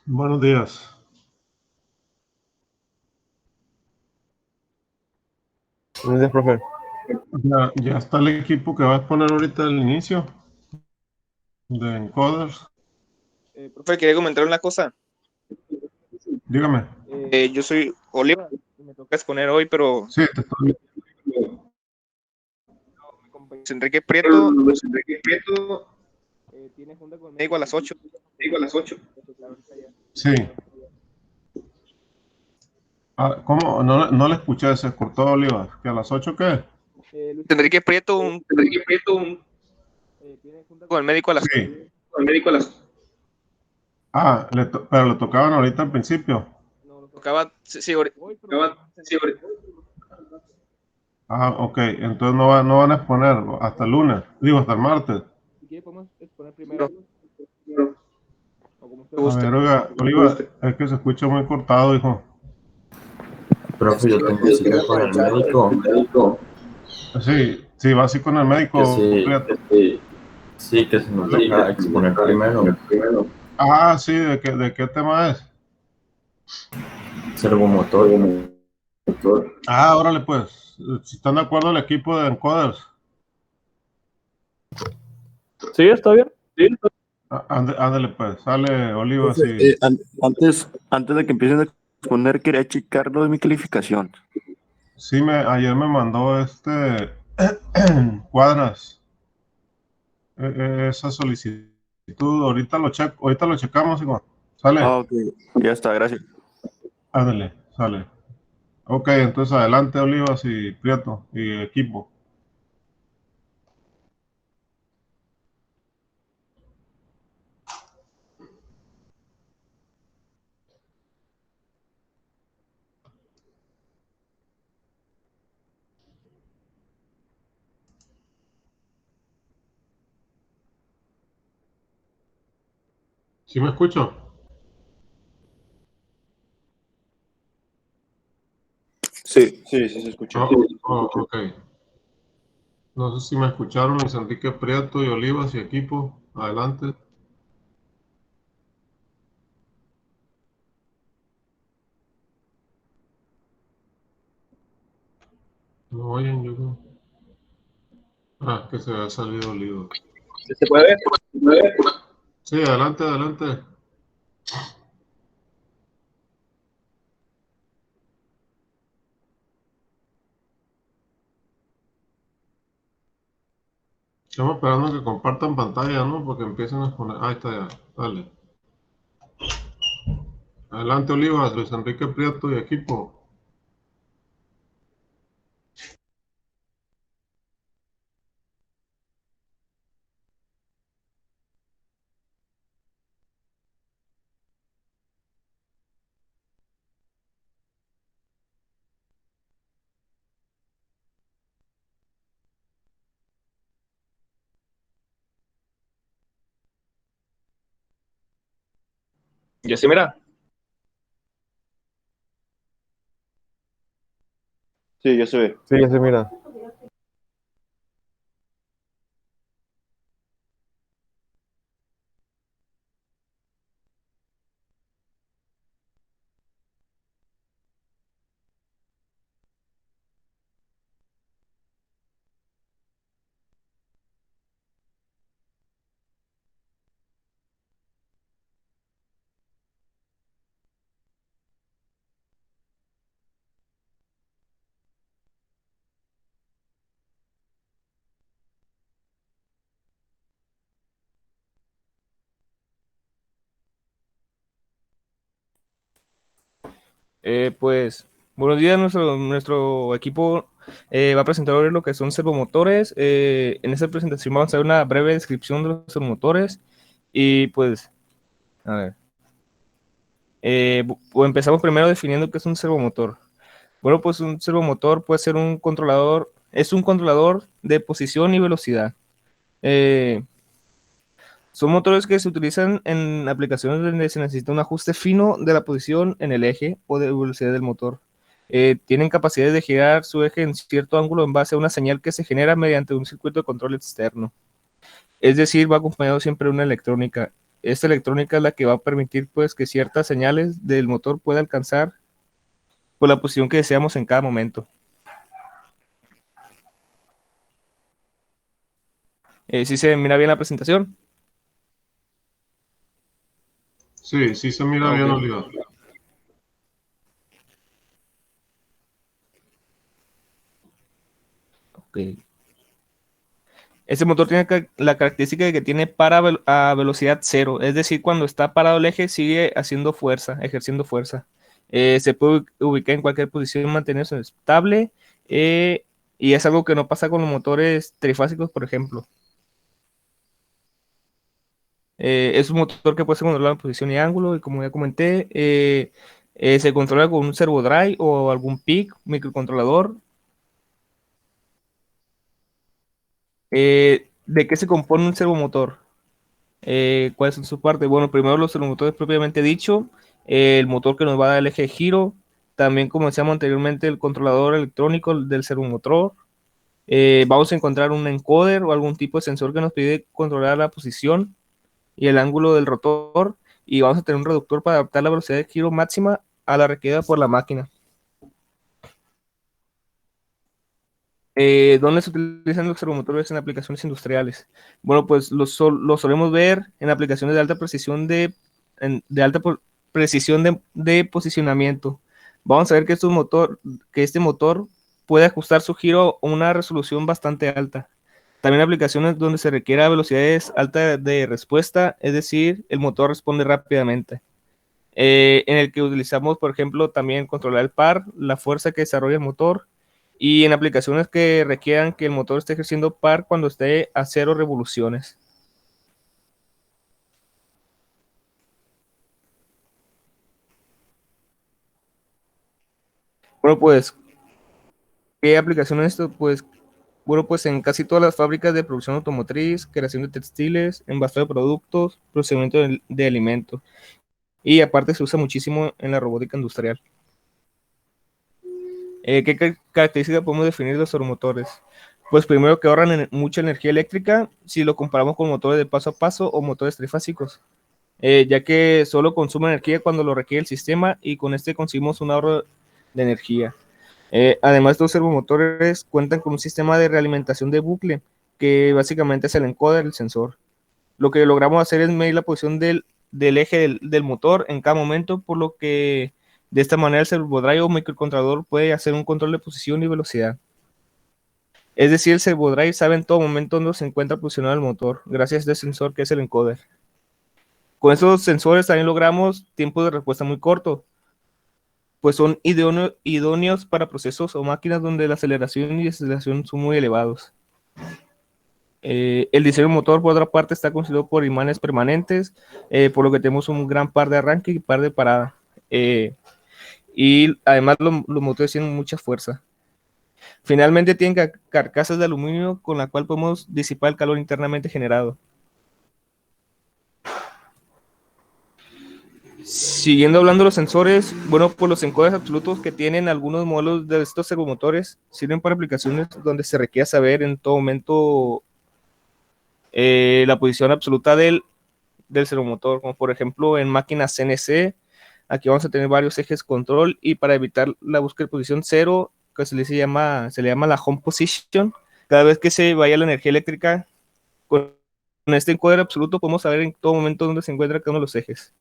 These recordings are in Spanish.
Buenos días. Buenos días, profe. Ya está el equipo que vas a poner ahorita al inicio de Encoders. Profe, quería comentar una cosa. Dígame. Yo soy Oliva, me toca exponer hoy, pero Sí, te estoy... Luis Enrique Prieto tiene junta con el médico a las 8. Sí. Ah, ¿cómo? No le escuché, se cortó Oliva. ¿Que a las 8 qué? Luis Enrique Prieto tiene junta con el médico a las 8. Sí. Ah, pero le tocaban ahorita al principio. No, lo tocaba, sí, hoy, pero Ah, ok. Entonces no van a exponer hasta el lunes. Digo, hasta el martes. si quiere podemos exponer primero, o como usted A guste. ver, oiga, Oliva, es que se escucha muy cortado, hijo. Profe, yo tengo cita con el médico. Sí, va así con el médico. Sí, que se nos deja exponer primero. Ah, sí, ¿de qué tema es? Servomotor. Ah, órale pues, si están de acuerdo el equipo de Encoders. Sí, está bien. Ándale pues, sale Oliva, Profe, sí. antes de que empiecen a exponer, quería checar lo de mi calificación. Sí, ayer me mandó Cuadras, esa solicitud, ahorita lo checamos, hijo. Sale, Ah, ok, ya está, gracias. ándale, sale. Ok, entonces adelante Olivas y Prieto y equipo. ¿Sí me escucho? Sí, sí, sí se escucha. Ok. No sé si me escucharon, Luis Enrique Prieto y Olivas y equipo. Adelante. ¿No oyen? Yo creo. Ah, que se había salido Olivas. ¿Se puede ver? Sí, adelante, adelante. Estamos esperando que compartan pantalla, ¿no? Porque empiecen a exponer. Ahí está ya. Dale. Adelante, Olivas, Luis Enrique Prieto y equipo. ¿Ya se mira? Sí, ya se ve. Sí, ya se mira. Pues, buenos días. Nuestro equipo va a presentar hoy lo que son servomotores. En esta presentación vamos a hacer una breve descripción de los servomotores. Y pues, a ver, pues empezamos primero definiendo qué es un servomotor. Bueno, pues un servomotor puede ser un controlador, es un controlador de posición y velocidad. Eh, Son motores que se utilizan en aplicaciones donde se necesita un ajuste fino de la posición en el eje o de velocidad del motor. Tienen capacidad de girar su eje en cierto ángulo en base a una señal que se genera mediante un circuito de control externo. Es decir, va acompañado siempre de una electrónica. Esta electrónica es la que va a permitir pues, que ciertas señales del motor puedan alcanzar por la posición que deseamos en cada momento. Si se mira bien la presentación. Sí, sí se mira Ah, bien, ok. Olivas. Ok. Este motor tiene la característica de que tiene a velocidad cero, es decir, cuando está parado el eje sigue haciendo fuerza, ejerciendo fuerza. Se puede ubicar en cualquier posición y mantenerse estable, y es algo que no pasa con los motores trifásicos, por ejemplo. Es un motor que puede ser controlado en posición y ángulo, y como ya comenté, se controla con un servo drive o algún PIC, microcontrolador. ¿De qué se compone un servomotor? ¿Cuáles son sus partes? Bueno, primero los servomotores propiamente dicho, el motor que nos va a dar el eje de giro, también como decíamos anteriormente el controlador electrónico del servomotor. Vamos a encontrar un encoder o algún tipo de sensor que nos pide controlar la posición y el ángulo del rotor, y vamos a tener un reductor para adaptar la velocidad de giro máxima a la requerida por la máquina. ¿Dónde se utilizan los servomotores en aplicaciones industriales? Bueno, pues los solemos ver en aplicaciones de alta precisión precisión de posicionamiento. Vamos a ver que, que este motor puede ajustar su giro a una resolución bastante alta. También aplicaciones donde se requiera velocidades altas de respuesta, es decir, el motor responde rápidamente. En el que utilizamos, por ejemplo, también controlar el par, la fuerza que desarrolla el motor, y en aplicaciones que requieran que el motor esté ejerciendo par cuando esté a 0 revoluciones. Bueno, pues, ¿qué aplicaciones esto? Pues Bueno, pues en casi todas las fábricas de producción automotriz, creación de textiles, envasado de productos, procesamiento de alimentos. Y aparte se usa muchísimo en la robótica industrial. ¿Qué características podemos definir de los servomotores? Pues primero que ahorran mucha energía eléctrica si lo comparamos con motores de paso a paso o motores trifásicos, ya que solo consume energía cuando lo requiere el sistema y con este conseguimos un ahorro de energía. Además, estos servomotores cuentan con un sistema de realimentación de bucle, que básicamente es el encoder del sensor. Lo que logramos hacer es medir la posición del eje del motor en cada momento, por lo que de esta manera el servodrive o microcontrolador puede hacer un control de posición y velocidad. Es decir, el servodrive sabe en todo momento dónde se encuentra posicionado el motor, gracias a este sensor que es el encoder. Con estos sensores también logramos tiempos de respuesta muy cortos, pues son idóneos para procesos o máquinas donde la aceleración y desaceleración son muy elevados. El diseño del motor, por otra parte, está constituido por imanes permanentes, por lo que tenemos un gran par de arranque y par de parada. Y además los motores tienen mucha fuerza. Finalmente tienen carcasas de aluminio con la cual podemos disipar el calor internamente generado. Siguiendo hablando de los sensores, bueno, pues los encoders absolutos que tienen algunos modelos de estos servomotores sirven para aplicaciones donde se requiere saber en todo momento la posición absoluta del servomotor, como por ejemplo en máquinas CNC. Aquí vamos a tener varios ejes control y para evitar la búsqueda de posición cero, que se le llama la home position, cada vez que se vaya la energía eléctrica, con este encoder absoluto podemos saber en todo momento dónde se encuentra cada uno de los ejes.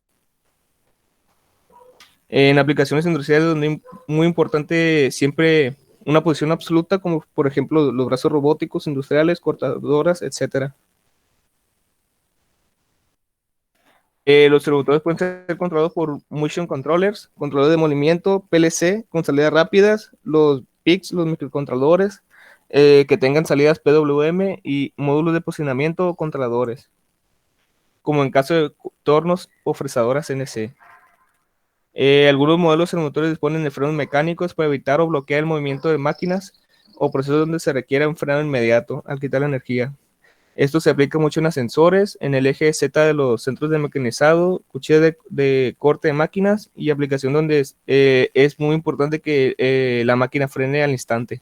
En aplicaciones industriales donde es muy importante siempre una posición absoluta, como por ejemplo los brazos robóticos industriales, cortadoras, etc. Los servomotores pueden ser controlados por motion controllers, controladores de movimiento, PLC con salidas rápidas, los PICs, los microcontroladores, que tengan salidas PWM y módulos de posicionamiento o controladores, como en caso de tornos o fresadoras CNC. Algunos modelos de motores disponen de frenos mecánicos para evitar o bloquear el movimiento de máquinas o procesos donde se requiera un freno inmediato al quitar la energía. Esto se aplica mucho en ascensores, en el eje Z de los centros de mecanizado, cuchillas de corte de máquinas y aplicación donde es muy importante que la máquina frene al instante.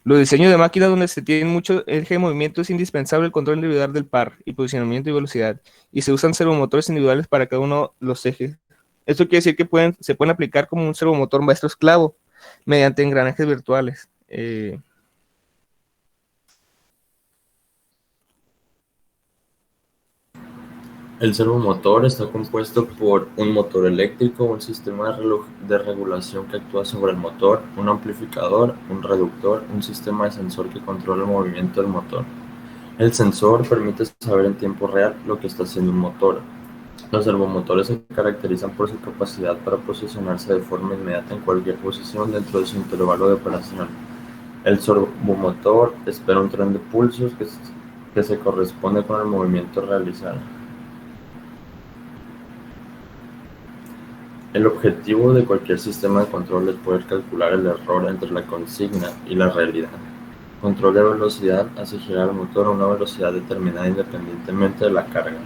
Los diseños de máquinas donde se tiene mucho eje de movimiento es indispensable el control individual del par y posicionamiento y velocidad, y se usan servomotores individuales para cada uno de los ejes. Esto quiere decir que se pueden aplicar como un servomotor maestro esclavo mediante engranajes virtuales. El servomotor está compuesto por un motor eléctrico, un sistema de regulación que actúa sobre el motor, un amplificador, un reductor, un sistema de sensor que controla el movimiento del motor. El sensor permite saber en tiempo real lo que está haciendo un motor. Los servomotores se caracterizan por su capacidad para posicionarse de forma inmediata en cualquier posición dentro de su intervalo de operación. El servomotor espera un tren de pulsos que se corresponde con el movimiento realizado. El objetivo de cualquier sistema de control es poder calcular el error entre la consigna y la realidad. Control de velocidad hace girar el motor a una velocidad determinada independientemente de la carga.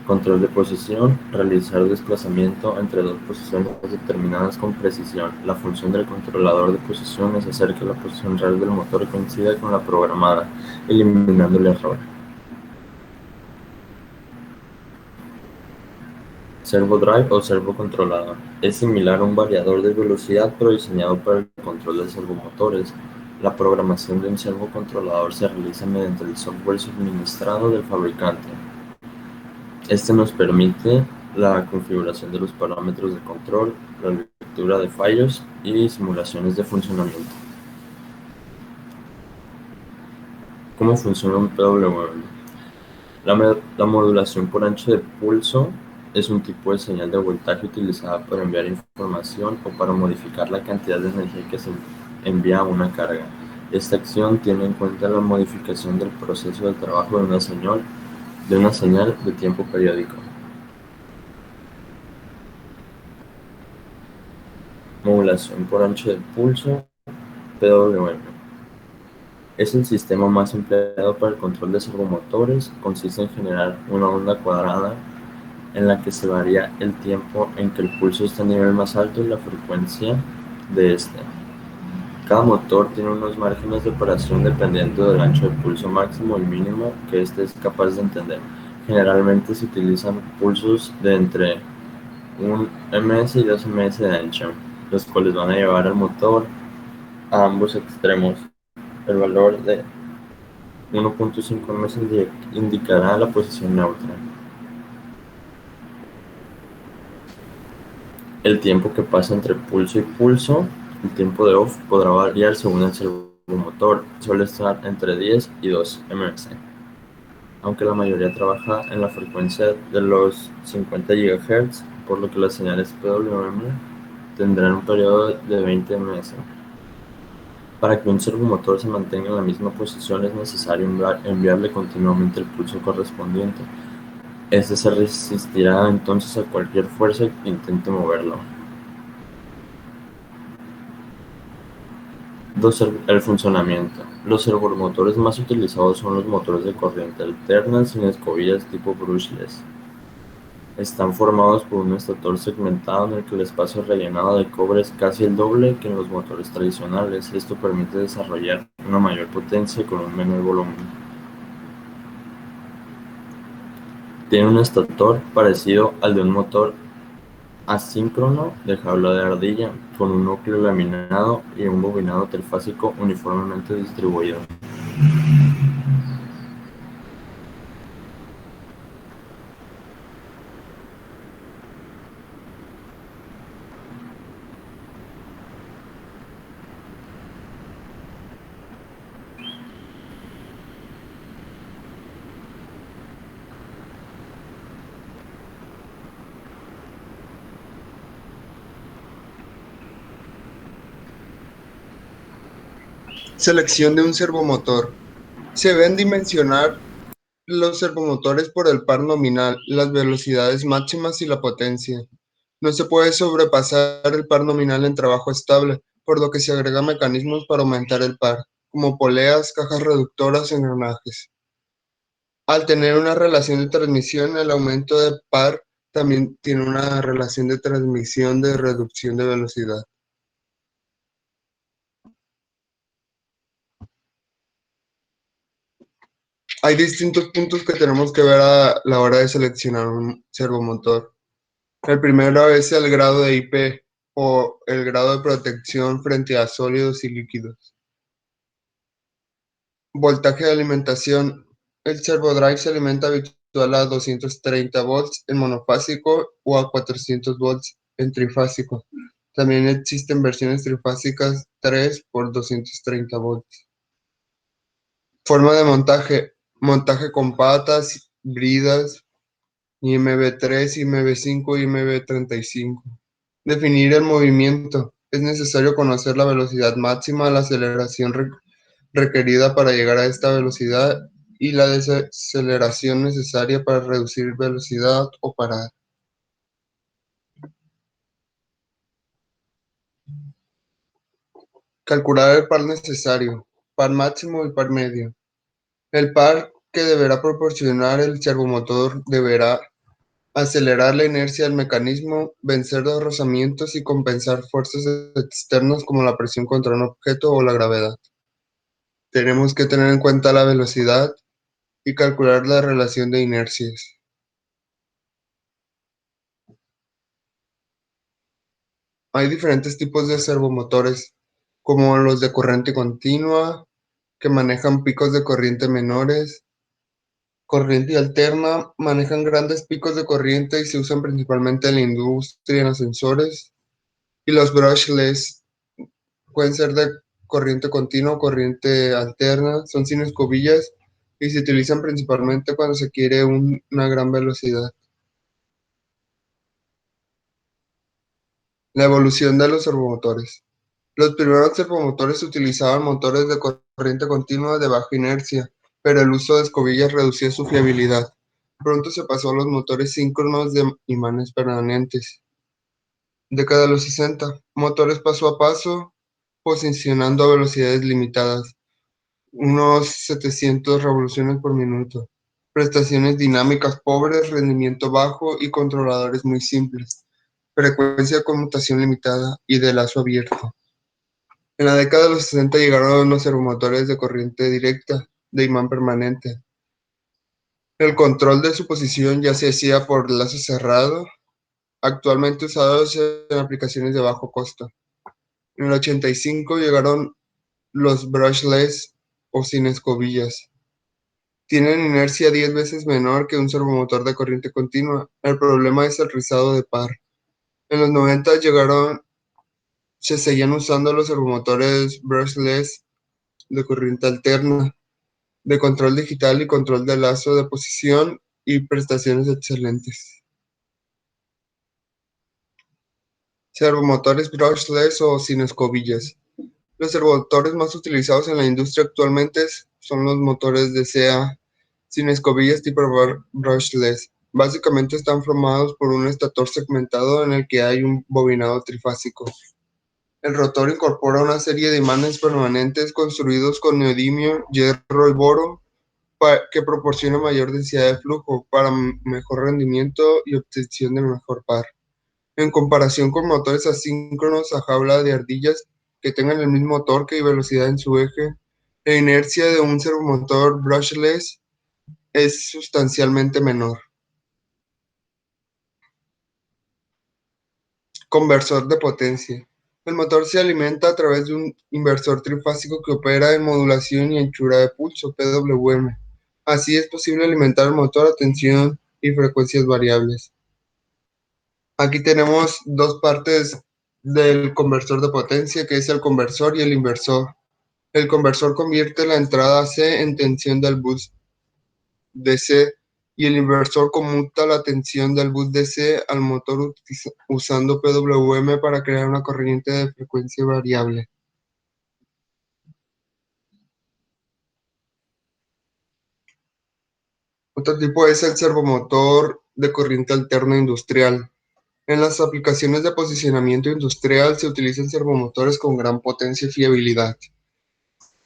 Control de posición, realizar desplazamiento entre dos posiciones determinadas con precisión. La función del controlador de posición es hacer que la posición real del motor coincida con la programada, eliminando el error. Servodrive o servocontrolador. Es similar a un variador de velocidad pero diseñado para el control de servomotores. La programación de un servocontrolador se realiza mediante el software suministrado del fabricante. Este nos permite la configuración de los parámetros de control, la lectura de fallos y simulaciones de funcionamiento. ¿Cómo funciona un PWM? La modulación por ancho de pulso es un tipo de señal de voltaje utilizada para enviar información o para modificar la cantidad de energía que se envía a una carga. Esta acción tiene en cuenta la modificación del proceso de trabajo de una señal de tiempo periódico. Modulación por ancho de pulso, PWM. Es el sistema más empleado para el control de servomotores. Consiste en generar una onda cuadrada en la que se varía el tiempo en que el pulso está a nivel más alto y la frecuencia de este. Cada motor tiene unos márgenes de operación dependiendo del ancho de pulso máximo y mínimo que éste es capaz de entender. Generalmente se utilizan pulsos de entre 1 ms y 2 ms de ancho, los cuales van a llevar al motor a ambos extremos. El valor de 1.5 ms indicará la posición neutra. El tiempo que pasa entre pulso y pulso, el tiempo de off, podrá variar según el servomotor. Suele estar entre 10 y 2 ms, aunque la mayoría trabaja en la frecuencia de los 50 GHz, por lo que las señales PWM tendrán un periodo de 20 ms. Para que un servomotor se mantenga en la misma posición es necesario enviarle continuamente el pulso correspondiente. Este se resistirá entonces a cualquier fuerza que intente moverlo. El funcionamiento. Los servomotores más utilizados son los motores de corriente alterna sin escobillas tipo brushless. Están formados por un estator segmentado en el que el espacio rellenado de cobre es casi el doble que en los motores tradicionales. Esto permite desarrollar una mayor potencia con un menor volumen. Tiene un estator parecido al de un motor asíncrono de jaula de ardilla, con un núcleo laminado y un bobinado trifásico uniformemente distribuido. Selección de un servomotor. Se ven dimensionar los servomotores por el par nominal, las velocidades máximas y la potencia. No se puede sobrepasar el par nominal en trabajo estable, por lo que se agregan mecanismos para aumentar el par, como poleas, cajas reductoras, engranajes. Al tener una relación de transmisión, el aumento de par también tiene una relación de transmisión de reducción de velocidad. Hay distintos puntos que tenemos que ver a la hora de seleccionar un servomotor. El primero es el grado de IP o el grado de protección frente a sólidos y líquidos. Voltaje de alimentación. El servodrive se alimenta habitual a 230 volts en monofásico o a 400 volts en trifásico. También existen versiones trifásicas 3 por 230 volts. Forma de montaje. Montaje con patas, bridas, IMB3, IMB5 y IMB35. Definir el movimiento. Es necesario conocer la velocidad máxima, la aceleración requerida para llegar a esta velocidad y la desaceleración necesaria para reducir velocidad o parar. Calcular el par necesario, par máximo y par medio. El par que deberá proporcionar el servomotor deberá acelerar la inercia del mecanismo, vencer los rozamientos y compensar fuerzas externas como la presión contra un objeto o la gravedad. Tenemos que tener en cuenta la velocidad y calcular la relación de inercias. Hay diferentes tipos de servomotores, como los de corriente continua, que manejan picos de corriente menores. Corriente alterna, manejan grandes picos de corriente y se usan principalmente en la industria, en ascensores. Y los brushless pueden ser de corriente continua o corriente alterna, son sin escobillas y se utilizan principalmente cuando se quiere una gran velocidad. La evolución de los servomotores. Los primeros servomotores utilizaban motores de corriente continua de baja inercia, pero el uso de escobillas reducía su fiabilidad. Pronto se pasó a los motores síncronos de imanes permanentes. Década de los 60, motores paso a paso, posicionando a velocidades limitadas, unos 700 revoluciones por minuto. Prestaciones dinámicas pobres, rendimiento bajo y controladores muy simples. Frecuencia de conmutación limitada y de lazo abierto. En la década de los 60 llegaron los servomotores de corriente directa, de imán permanente. El control de su posición ya se hacía por lazo cerrado, actualmente usados en aplicaciones de bajo costo. En el 85 llegaron los brushless o sin escobillas. Tienen inercia 10 veces menor que un servomotor de corriente continua. El problema es el rizado de par. En los 90 se seguían usando los servomotores brushless de corriente alterna, de control digital y control de lazo de posición y prestaciones excelentes. Servomotores brushless o sin escobillas. Los servomotores más utilizados en la industria actualmente son los motores DCA sin escobillas tipo brushless. Básicamente están formados por un estator segmentado en el que hay un bobinado trifásico. El rotor incorpora una serie de imanes permanentes construidos con neodimio, hierro y boro que proporciona mayor densidad de flujo para mejor rendimiento y obtención del mejor par. En comparación con motores asíncronos a jaula de ardillas que tengan el mismo torque y velocidad en su eje, la inercia de un servomotor brushless es sustancialmente menor. Conversor de potencia. El motor se alimenta a través de un inversor trifásico que opera en modulación y anchura de pulso, PWM. Así es posible alimentar el motor a tensión y frecuencias variables. Aquí tenemos dos partes del conversor de potencia, que es el conversor y el inversor. El conversor convierte la entrada C en tensión del bus DC y el inversor conmuta la tensión del bus DC al motor usando PWM para crear una corriente de frecuencia variable. Otro tipo es el servomotor de corriente alterna industrial. En las aplicaciones de posicionamiento industrial se utilizan servomotores con gran potencia y fiabilidad.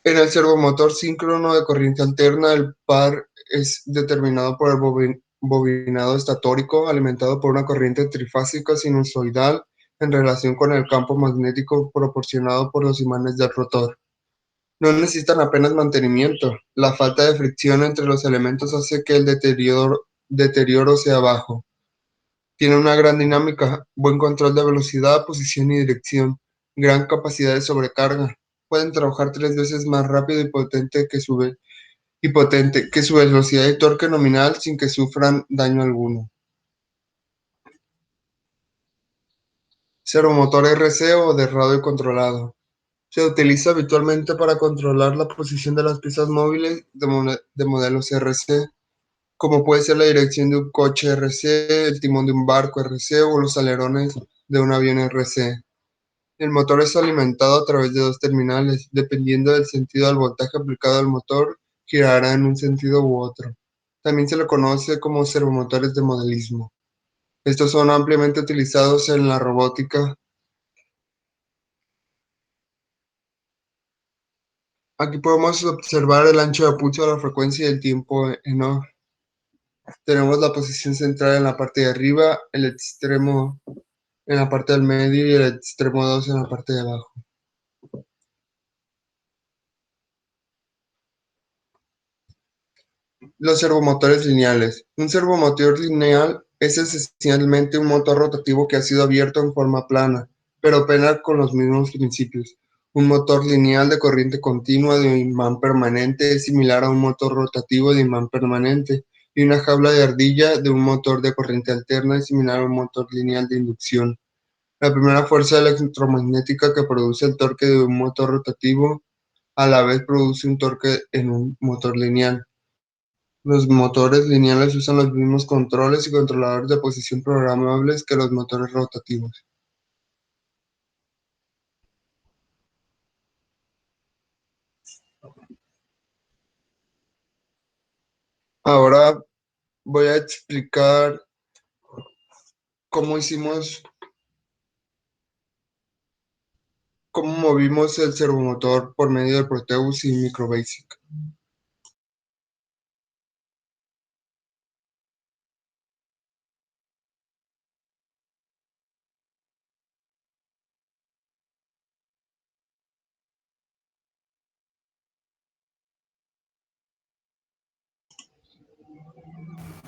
En el servomotor síncrono de corriente alterna, el par es determinado por el bobinado estatórico alimentado por una corriente trifásica sinusoidal en relación con el campo magnético proporcionado por los imanes del rotor. No necesitan apenas mantenimiento. La falta de fricción entre los elementos hace que el deterioro sea bajo. Tiene una gran dinámica, buen control de velocidad, posición y dirección, gran capacidad de sobrecarga. Pueden trabajar 3 veces más rápido y potente que su velocidad y torque nominal sin que sufran daño alguno. Servomotor RC o de radio controlado. Se utiliza habitualmente para controlar la posición de las piezas móviles de modelos RC, como puede ser la dirección de un coche RC, el timón de un barco RC o los alerones de un avión RC. El motor es alimentado a través de dos terminales. Dependiendo del sentido del voltaje aplicado al motor, girará en un sentido u otro. También se le conoce como servomotores de modelismo. Estos son ampliamente utilizados en la robótica. Aquí podemos observar el ancho de pulso, la frecuencia y el tiempo en O. Tenemos la posición central en la parte de arriba, el extremo en la parte del medio y el extremo 2 en la parte de abajo. Los servomotores lineales. Un servomotor lineal es esencialmente un motor rotativo que ha sido abierto en forma plana, pero opera con los mismos principios. Un motor lineal de corriente continua de imán permanente es similar a un motor rotativo de imán permanente, y una jaula de ardilla de un motor de corriente alterna es similar a un motor lineal de inducción. La primera fuerza electromagnética que produce el torque de un motor rotativo a la vez produce un torque en un motor lineal. Los motores lineales usan los mismos controles y controladores de posición programables que los motores rotativos. Ahora voy a explicar cómo hicimos cómo movimos el servomotor por medio de Proteus y MicroBasic.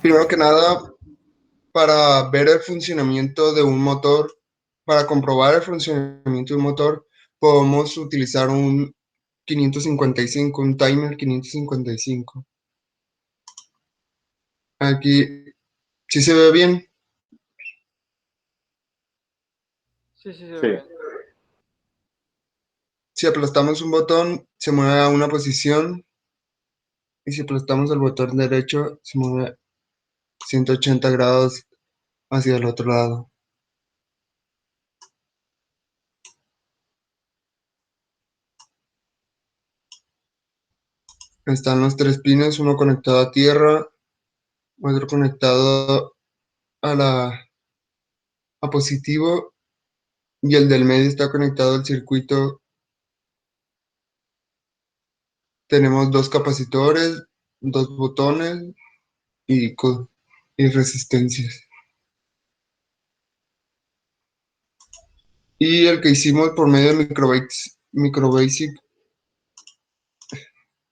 Primero que nada, para ver el funcionamiento de un motor, para comprobar el funcionamiento de un motor, podemos utilizar un 555, un timer 555. Aquí, ¿sí se ve bien? Sí, sí, se Sí. ve. Si aplastamos un botón, se mueve a una posición, y si aplastamos el botón derecho, se mueve 180 grados hacia el otro lado. Están los 3 pines, uno conectado a tierra, otro conectado a positivo, y el del medio está conectado al circuito. Tenemos 2 capacitores, 2 botones y resistencias. Y el que hicimos por medio de MicroBasic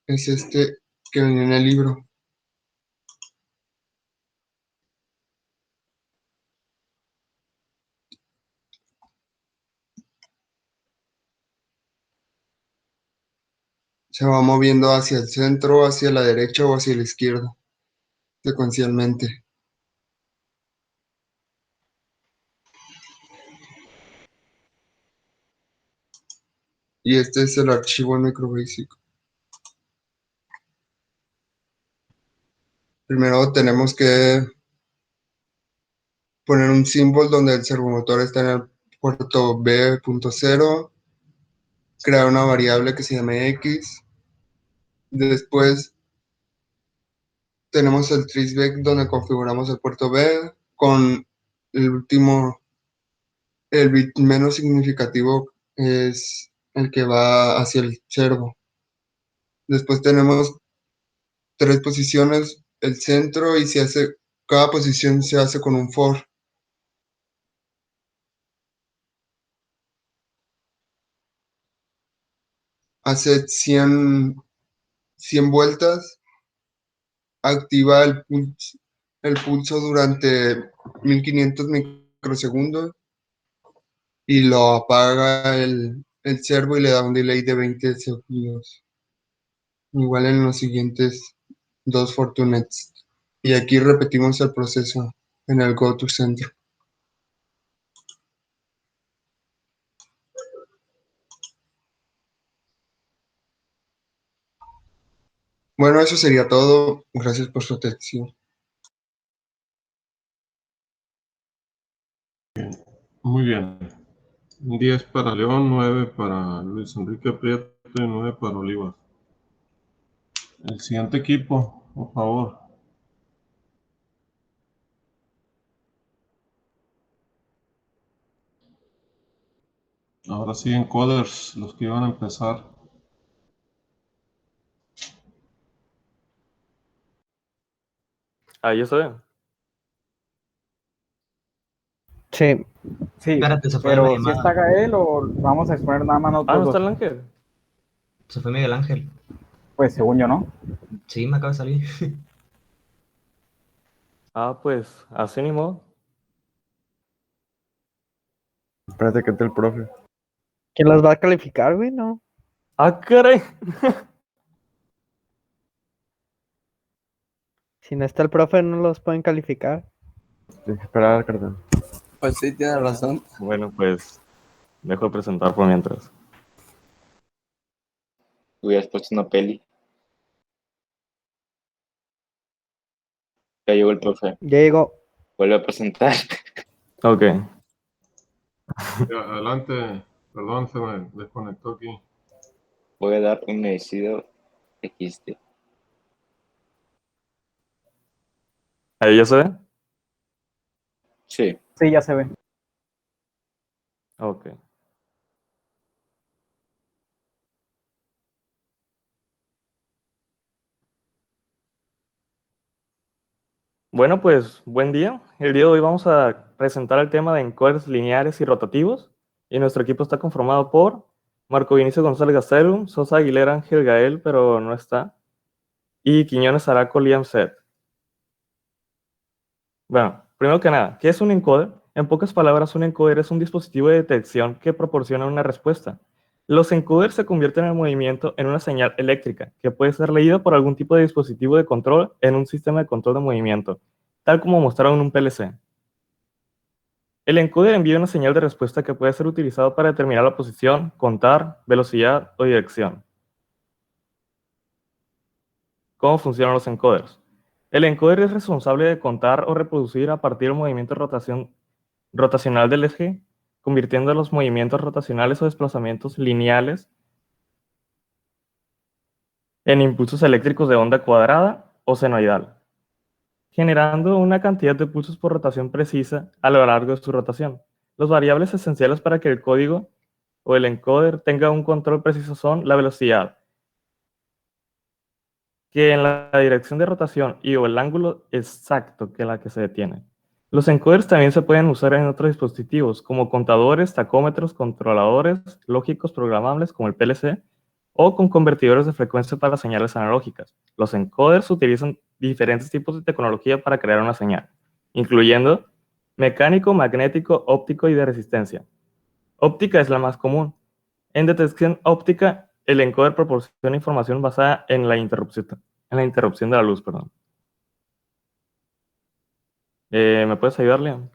es este que venía en el libro. Se va moviendo hacia el centro, hacia la derecha o hacia la izquierda, secuencialmente. Y este es el archivo en MicroBasic. Primero tenemos que poner un símbolo donde el servomotor está en el puerto B.0, crear una variable que se llame X. Después tenemos el traceback donde configuramos el puerto B con el bit menos significativo es el que va hacia el servo. Después tenemos 3 posiciones, el centro, y cada posición se hace con un for. Hace 100 vueltas, activa el pulso durante 1500 microsegundos y lo apaga el servo y le da un delay de 20 segundos. Igual en los siguientes 2 Fortunets. Y aquí repetimos el proceso en el Go to Center. Bueno, eso sería todo. Gracias por su atención. Muy bien. 10 para León, 9 para Luis Enrique Prieto y 9 para Olivas. El siguiente equipo, por favor. Ahora sí, encoders, los que iban a empezar. Ahí ya se ve. Sí, Sí, Espérate, se fue la pero ¿si llamada. está Gael o vamos a exponer nada más Ah, nosotros ¿no está dos? el ángel? Se fue Miguel Ángel. Pues según yo, ¿no? Sí, me acaba de salir. Ah, pues, así ni modo. Espérate que está el profe. ¿quién las va a calificar, güey? No. Ah, caray. Si no está el profe, no los pueden calificar. Tienes que esperar, carnal. Pues sí, tiene razón. Bueno, pues, dejo de presentar por mientras. Hubieras puesto una peli. Ya llegó el profe. Ya llegó. Vuelve a presentar. Ok. Ya, adelante. Perdón, se me desconectó aquí. Voy a dar un merecido XD. ¿Ahí ya se ve? Sí. Sí, ya se ve. Ok. Bueno, pues buen día. El día de hoy vamos a presentar el tema de encoders lineares y rotativos. Y nuestro equipo está conformado por Marco Vinicio González Gastelum, Sosa Aguilera Ángel Gael, pero no está, y Quiñones Araco Liam Set. Bueno, primero que nada, ¿qué es un encoder? En pocas palabras, un encoder es un dispositivo de detección que proporciona una respuesta. Los encoders se convierten el movimiento en una señal eléctrica que puede ser leída por algún tipo de dispositivo de control en un sistema de control de movimiento, tal como mostraron en un PLC. El encoder envía una señal de respuesta que puede ser utilizado para determinar la posición, contar, velocidad o dirección. ¿Cómo funcionan los encoders? El encoder es responsable de contar o reproducir a partir del movimiento rotacional del eje, convirtiendo los movimientos rotacionales o desplazamientos lineales en impulsos eléctricos de onda cuadrada o senoidal, generando una cantidad de pulsos por rotación precisa a lo largo de su rotación. Las variables esenciales para que el código o el encoder tenga un control preciso son la velocidad, que en la dirección de rotación y o el ángulo exacto que la que se detiene. Los encoders también se pueden usar en otros dispositivos, como contadores, tacómetros, controladores lógicos programables como el PLC, o con convertidores de frecuencia para señales analógicas. Los encoders utilizan diferentes tipos de tecnología para crear una señal, incluyendo mecánico, magnético, óptico y de resistencia. Óptica es la más común. En detección óptica, el encoder proporciona información basada en la interrupción de la luz, perdón. ¿Me puedes ayudar, Leon?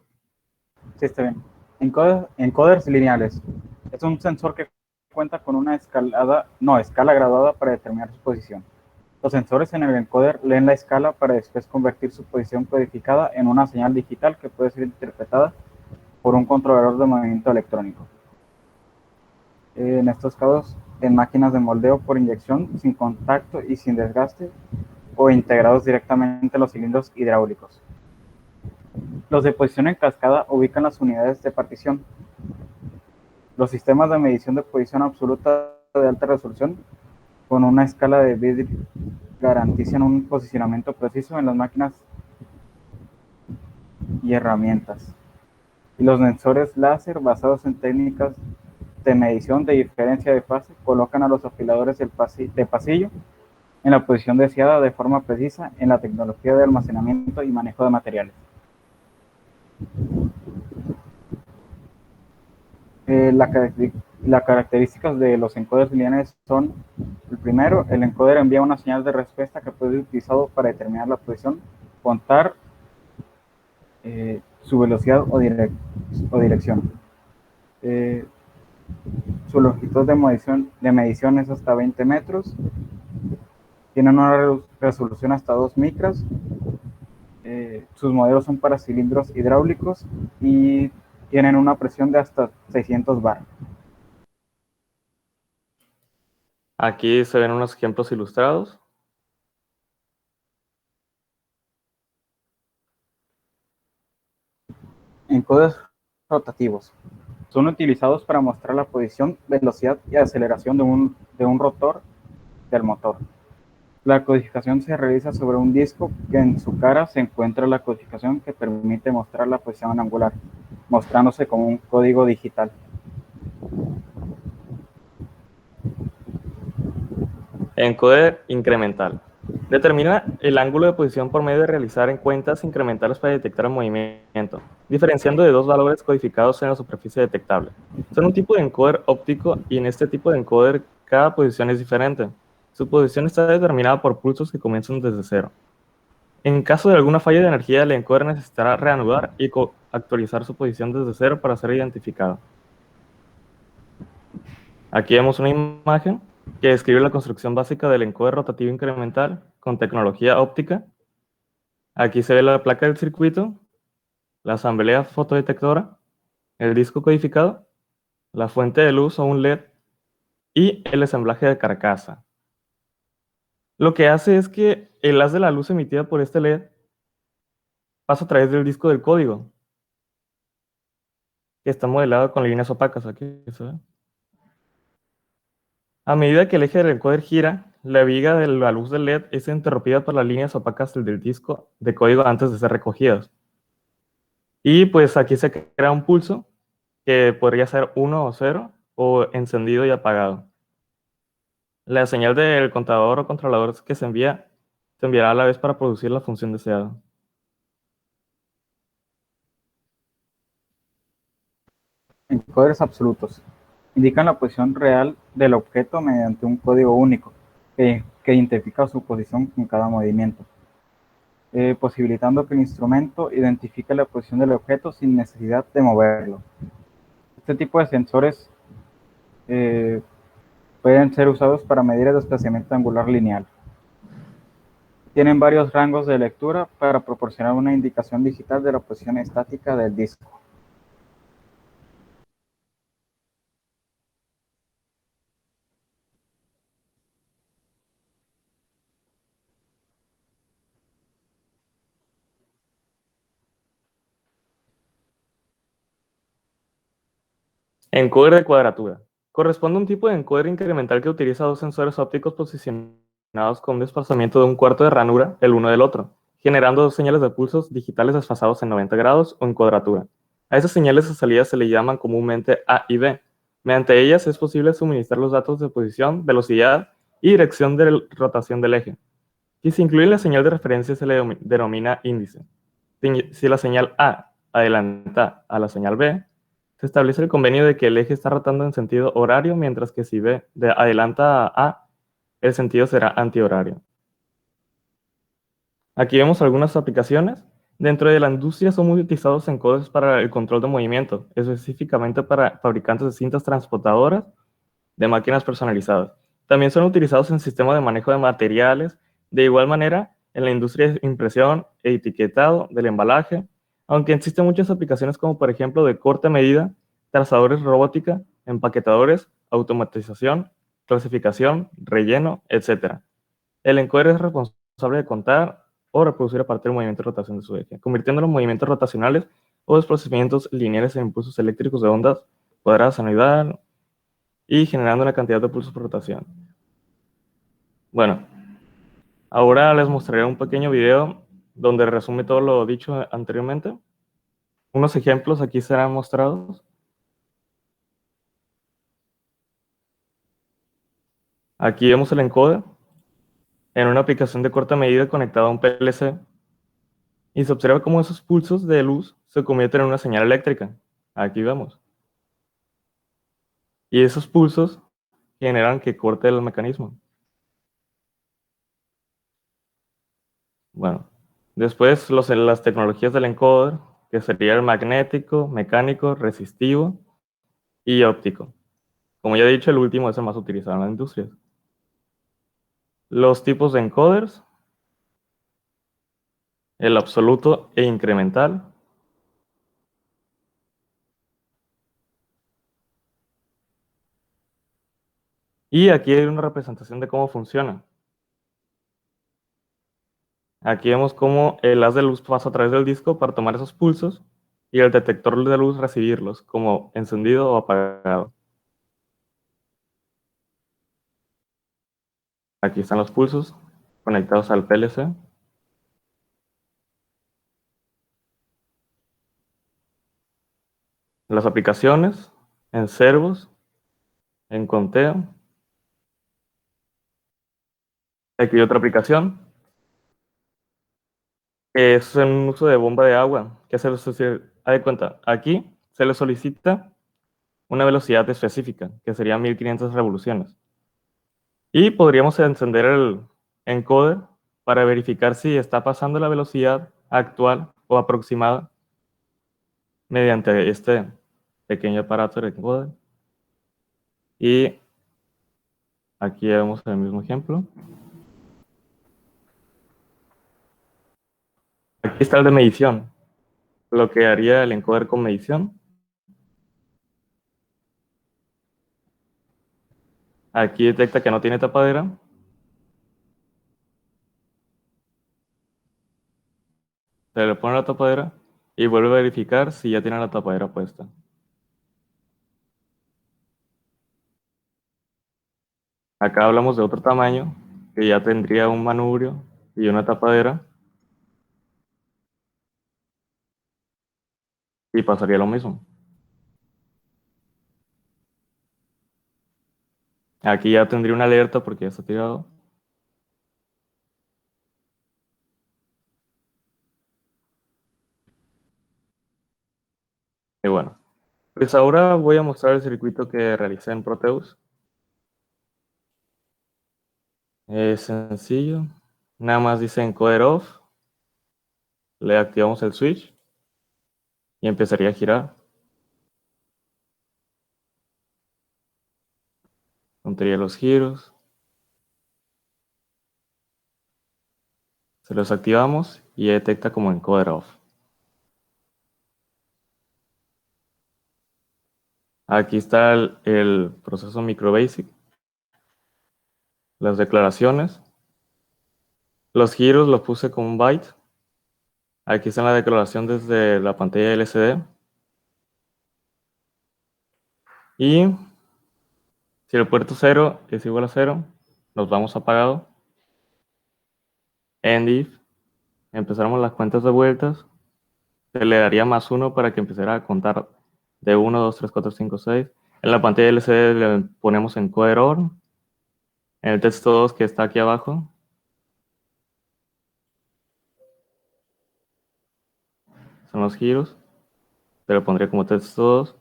Sí, está bien. Encoders lineales. Es un sensor que cuenta con una escala graduada para determinar su posición. Los sensores en el encoder leen la escala para después convertir su posición codificada en una señal digital que puede ser interpretada por un controlador de movimiento electrónico. En estos casos, en máquinas de moldeo por inyección, sin contacto y sin desgaste, o integrados directamente en los cilindros hidráulicos. Los de posición en cascada ubican las unidades de partición. Los sistemas de medición de posición absoluta de alta resolución con una escala de bit garantizan un posicionamiento preciso en las máquinas y herramientas. Y los sensores láser basados en técnicas de medición de diferencia de fase colocan a los afiladores de pasillo en la posición deseada de forma precisa en la tecnología de almacenamiento y manejo de materiales. Las características de los encoders lineales son: el primero, el encoder envía una señal de respuesta que puede ser utilizado para determinar la posición, contar su velocidad o dirección. Su longitud de medición es hasta 20 metros. Tienen una resolución hasta 2 micras. Sus modelos son para cilindros hidráulicos y tienen una presión de hasta 600 bar. Aquí se ven unos ejemplos ilustrados. Encoders rotativos. Son utilizados para mostrar la posición, velocidad y aceleración de un rotor del motor. La codificación se realiza sobre un disco que en su cara se encuentra la codificación que permite mostrar la posición angular, mostrándose como un código digital. Encoder incremental. Determina el ángulo de posición por medio de realizar cuentas incrementales para detectar el movimiento, diferenciando de dos valores codificados en la superficie detectable. Son un tipo de encoder óptico y en este tipo de encoder cada posición es diferente. Su posición está determinada por pulsos que comienzan desde cero. En caso de alguna falla de energía, el encoder necesitará reanudar y actualizar su posición desde cero para ser identificado. Aquí vemos una imagen que describe la construcción básica del encoder rotativo incremental con tecnología óptica. Aquí se ve la placa del circuito, la asamblea fotodetectora, el disco codificado, la fuente de luz o un LED y el ensamblaje de carcasa. Lo que hace es que el haz de la luz emitida por este LED pasa a través del disco del código, que está modelado con líneas opacas. Aquí se ve. A medida que el eje del encoder gira, la viga de la luz del LED es interrumpida por las líneas opacas del disco de código antes de ser recogidas. Y pues aquí se crea un pulso que podría ser 1 o 0 o encendido y apagado. La señal del contador o controlador que se enviará a la vez para producir la función deseada. Encoders absolutos. Indican la posición real del objeto mediante un código único que identifica su posición con cada movimiento, posibilitando que el instrumento identifique la posición del objeto sin necesidad de moverlo. Este tipo de sensores pueden ser usados para medir el desplazamiento angular lineal. Tienen varios rangos de lectura para proporcionar una indicación digital de la posición estática del disco. Encoder de cuadratura. Corresponde a un tipo de encoder incremental que utiliza dos sensores ópticos posicionados con un desplazamiento de un cuarto de ranura el uno del otro, generando dos señales de pulsos digitales desfasados en 90 grados o en cuadratura. A esas señales de salida se le llaman comúnmente A y B. Mediante ellas es posible suministrar los datos de posición, velocidad y dirección de rotación del eje. Si se incluye la señal de referencia se le denomina índice. Si la señal A adelanta a la señal B, se establece el convenio de que el eje está rotando en sentido horario, mientras que si B adelanta a A, el sentido será antihorario. Aquí vemos algunas aplicaciones. Dentro de la industria son muy utilizados encoders para el control de movimiento, específicamente para fabricantes de cintas transportadoras de máquinas personalizadas. También son utilizados en sistemas de manejo de materiales. De igual manera, en la industria de impresión e etiquetado del embalaje, aunque existen muchas aplicaciones como por ejemplo de corte a medida, trazadores robótica, empaquetadores, automatización, clasificación, relleno, etc. El encoder es responsable de contar o reproducir a partir del movimiento de rotación de su eje, convirtiendo los movimientos rotacionales o desplazamientos lineales en impulsos eléctricos de ondas cuadradas anuidad y generando una cantidad de pulsos por rotación. Bueno, ahora les mostraré un pequeño video donde resume todo lo dicho anteriormente. Unos ejemplos aquí serán mostrados. Aquí vemos el encoder en una aplicación de corta medida conectada a un PLC y se observa cómo esos pulsos de luz se convierten en una señal eléctrica. Aquí vemos. Y esos pulsos generan que corte el mecanismo. Bueno, después las tecnologías del encoder, que sería el magnético, mecánico, resistivo y óptico. Como ya he dicho, el último es el más utilizado en la industria. Los tipos de encoders, el absoluto e incremental. Y aquí hay una representación de cómo funciona. Aquí vemos cómo el haz de luz pasa a través del disco para tomar esos pulsos y el detector de luz recibirlos como encendido o apagado. Aquí están los pulsos conectados al PLC. Las aplicaciones en servos, en conteo. Aquí hay otra aplicación que es en un uso de bomba de agua. Que se de cuenta, aquí se le solicita una velocidad específica, que sería 1500 revoluciones. Y podríamos encender el encoder para verificar si está pasando la velocidad actual o aproximada mediante este pequeño aparato de encoder. Y aquí vemos el mismo ejemplo. Aquí está el de medición, lo que haría el encoder con medición. Aquí detecta que no tiene tapadera. Se le pone la tapadera y vuelve a verificar si ya tiene la tapadera puesta. Acá hablamos de otro tamaño, que ya tendría un manubrio y una tapadera. Y pasaría lo mismo. Aquí ya tendría una alerta porque ya está tirado. Y bueno, pues ahora voy a mostrar el circuito que realicé en Proteus. Es sencillo. Nada más dice encoder off. Le activamos el switch y empezaría a girar. Contaría los giros. Se los activamos y detecta como encoder off. Aquí está el proceso MicroBasic. Las declaraciones. Los giros los puse con un byte. Aquí está la declaración desde la pantalla LCD. Y si el puerto 0 es igual a 0, nos vamos apagado. End if. Empezamos las cuentas de vueltas. Se le daría +1 para que empezara a contar de 1, 2, 3, 4, 5, 6. En la pantalla LCD le ponemos encoder on. En el texto 2 que está aquí abajo. Son los giros. Se lo pondré como texto 2.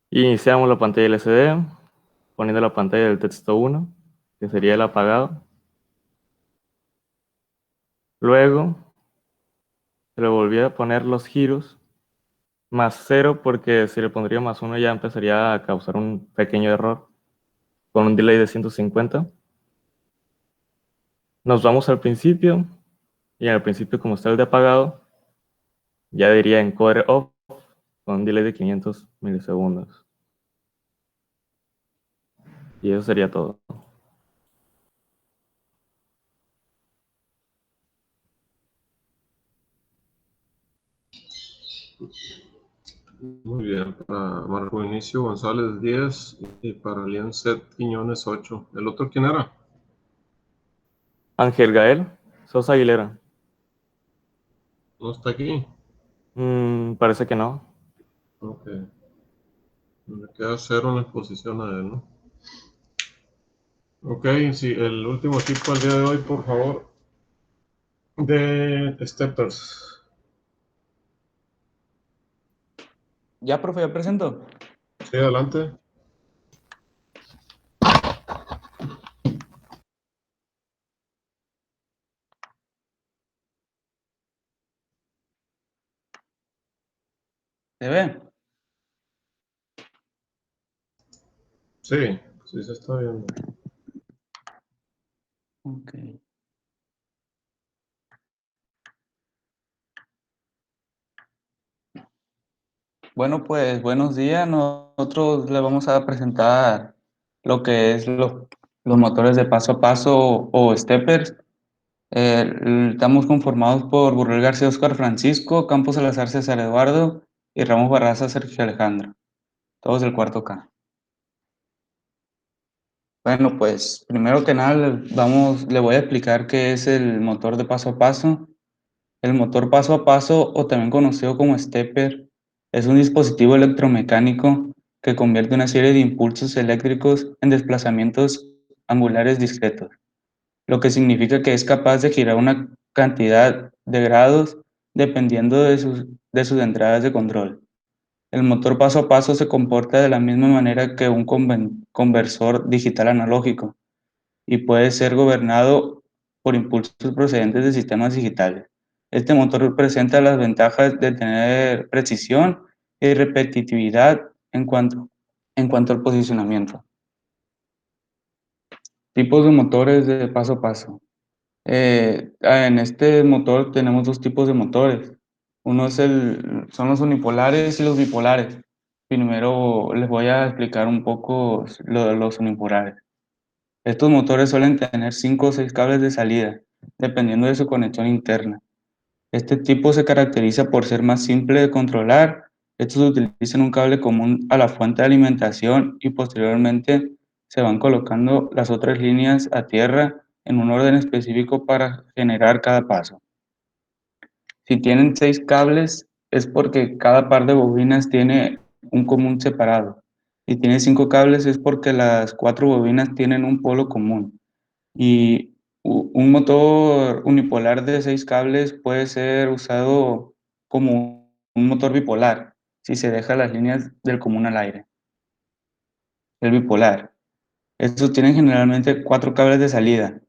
Iniciamos la pantalla LCD poniendo la pantalla del texto 1, que sería el apagado. Luego se le volví a poner los giros +0 porque si le pondría +1 ya empezaría a causar un pequeño error con un delay de 150. Nos vamos al principio y al principio, como está el de apagado, ya diría encoder off con un delay de 500 milisegundos. Y eso sería todo. Muy bien, para Marco Inicio González 10 y para Liancet Quiñones 8. ¿El otro quién era? Ángel Gael Sosa Aguilera. ¿No está aquí? Parece que no. Ok. Me queda 0 en la exposición a él, ¿no? Ok, sí, el último tipo al día de hoy, por favor. De steppers. Ya, profe, ya presento. Sí, adelante. ¿Se ve? Sí, sí se está viendo. Ok. Bueno, pues buenos días. Nosotros le vamos a presentar lo que es los motores de paso a paso o steppers. Estamos conformados por Burrell García Oscar Francisco, Campos Salazar César Eduardo y Ramos Barraza Sergio Alejandro. Todos del cuarto K. Bueno, pues primero que nada le voy a explicar qué es el motor de paso a paso. El motor paso a paso, o también conocido como stepper, es un dispositivo electromecánico que convierte una serie de impulsos eléctricos en desplazamientos angulares discretos, lo que significa que es capaz de girar una cantidad de grados dependiendo de sus entradas de control. El motor paso a paso se comporta de la misma manera que un conversor digital analógico y puede ser gobernado por impulsos procedentes de sistemas digitales. Este motor presenta las ventajas de tener precisión y repetitividad en cuanto al posicionamiento. Tipos de motores de paso a paso. En este motor tenemos dos tipos de motores. Uno son los unipolares y los bipolares. Primero les voy a explicar un poco lo de los unipolares. Estos motores suelen tener 5 o 6 cables de salida, dependiendo de su conexión interna. Este tipo se caracteriza por ser más simple de controlar. Estos utilizan un cable común a la fuente de alimentación y posteriormente se van colocando las otras líneas a tierra en un orden específico para generar cada paso. Si tienen 6 cables, es porque cada par de bobinas tiene un común separado. Si tiene 5 cables, es porque las 4 bobinas tienen un polo común. Y un motor unipolar de 6 cables puede ser usado como un motor bipolar, si se deja las líneas del común al aire. El bipolar. Estos tienen generalmente 4 cables de salida.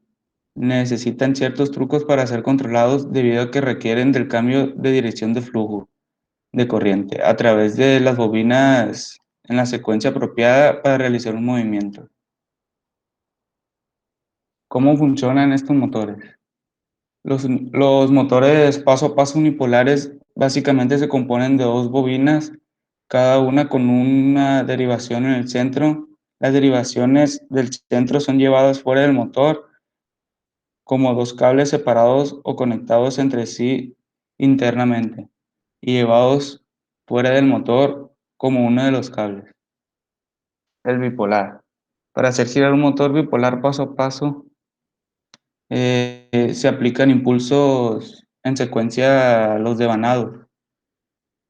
Necesitan ciertos trucos para ser controlados debido a que requieren del cambio de dirección de flujo de corriente a través de las bobinas en la secuencia apropiada para realizar un movimiento. ¿Cómo funcionan estos motores? Los motores paso a paso unipolares básicamente se componen de 2 bobinas, cada una con una derivación en el centro. Las derivaciones del centro son llevadas fuera del motor como 2 cables separados o conectados entre sí internamente y llevados fuera del motor como uno de los cables. El bipolar. Para hacer girar un motor bipolar paso a paso, se aplican impulsos en secuencia a los devanados.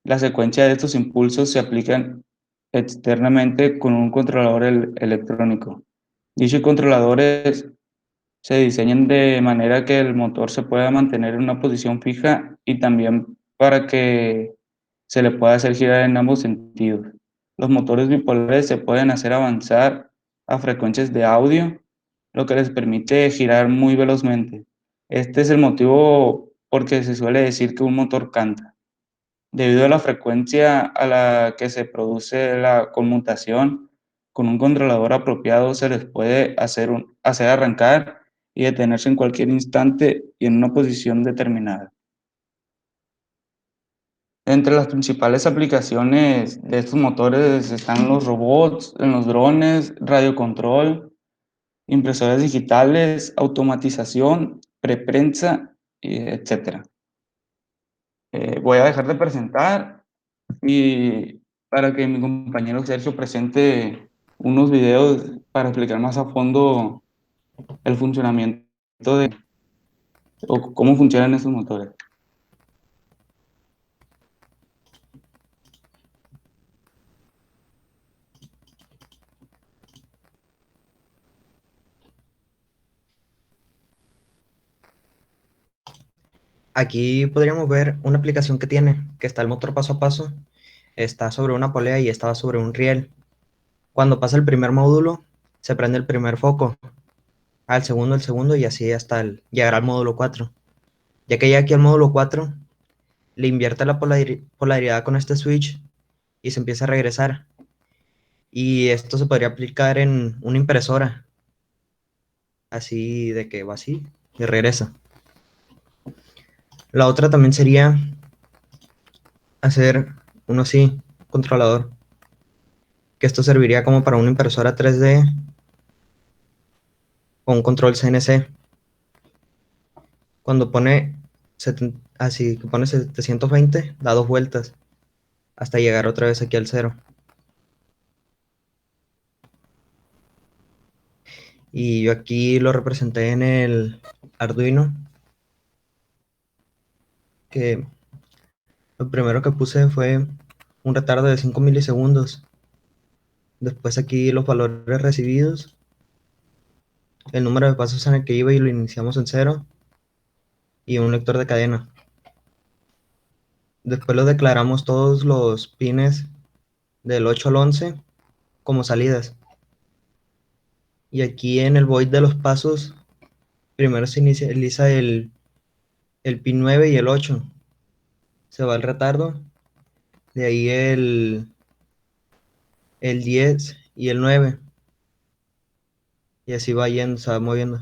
La secuencia de estos impulsos se aplican externamente con un controlador electrónico. Dichos controladores se diseñan de manera que el motor se pueda mantener en una posición fija y también para que se le pueda hacer girar en ambos sentidos. Los motores bipolares se pueden hacer avanzar a frecuencias de audio, lo que les permite girar muy velozmente. Este es el motivo por que se suele decir que un motor canta. Debido a la frecuencia a la que se produce la conmutación, con un controlador apropiado se les puede hacer arrancar y detenerse en cualquier instante y en una posición determinada. Entre las principales aplicaciones de estos motores están los robots, en los drones, radiocontrol, impresoras digitales, automatización, preprensa, etc. Voy a dejar de presentar y para que mi compañero Sergio presente unos videos para explicar más a fondo el funcionamiento o cómo funcionan estos motores. Aquí podríamos ver una aplicación que tiene, que está el motor paso a paso, está sobre una polea y está sobre un riel. Cuando pasa el primer módulo, se prende el primer foco, al segundo el segundo y así hasta llegar al módulo 4. Ya que llega aquí al módulo 4, le invierte la polaridad con este switch y se empieza a regresar. Y esto se podría aplicar en una impresora, así de que va así y regresa. La otra también sería hacer uno así, controlador, que esto serviría como para una impresora 3D o un control CNC. Cuando pone así que pone 720, da 2 vueltas hasta llegar otra vez aquí al 0. Y yo aquí lo representé en el Arduino, que lo primero que puse fue un retardo de 5 milisegundos. Después aquí los valores recibidos, el número de pasos en el que iba y lo iniciamos en 0, y un lector de cadena. Después lo declaramos todos los pines del 8 al 11 como salidas. Y aquí en el void de los pasos, primero se inicializa el pin 9 y el 8. Se va el retardo, de ahí el 10 y el 9. Y así va yendo, se va moviendo.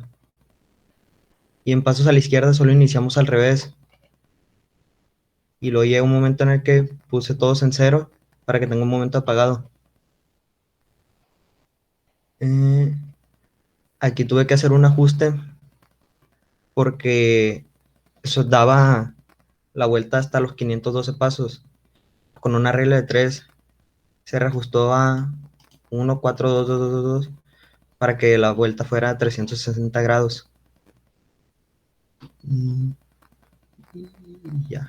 Y en pasos a la izquierda solo iniciamos al revés. Y luego llega un momento en el que puse todos en 0 para que tenga un momento apagado. Aquí tuve que hacer un ajuste porque eso daba la vuelta hasta los 512 pasos. Con una regla de 3 se reajustó a 1, 4, 2, 2, 2, 2, para que la vuelta fuera a 360 grados. Y ya.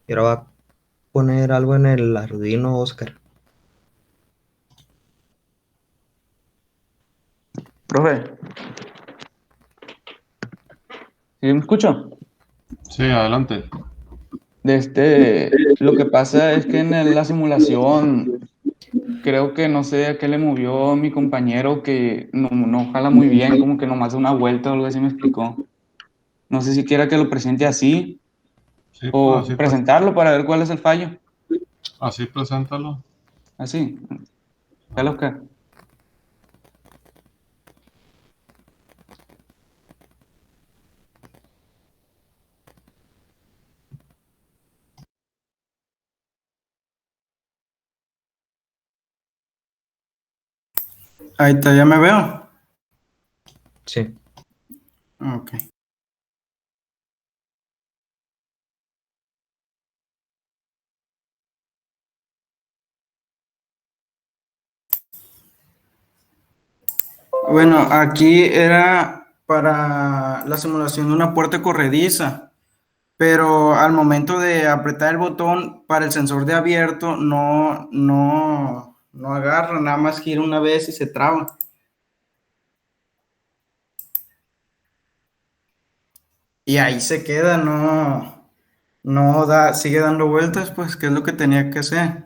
Y ahora va a poner algo en el Arduino, Oscar. Profe, ¿sí me escucho? Sí, adelante. Lo que pasa es que en la simulación creo que no sé a qué le movió mi compañero que no jala muy bien, como que nomás da una vuelta o algo así me explicó. No sé si quiera que lo presente así Sí, pues o presentarlo para ver cuál es el fallo. así preséntalo. Así. Dale, Oscar. Ahí está, ya me veo. Sí. Ok. Bueno, aquí era para la simulación de una puerta corrediza, pero al momento de apretar el botón para el sensor de abierto no agarra, nada más gira una vez y se traba. Y ahí se queda, no da, sigue dando vueltas, pues, que es lo que tenía que hacer.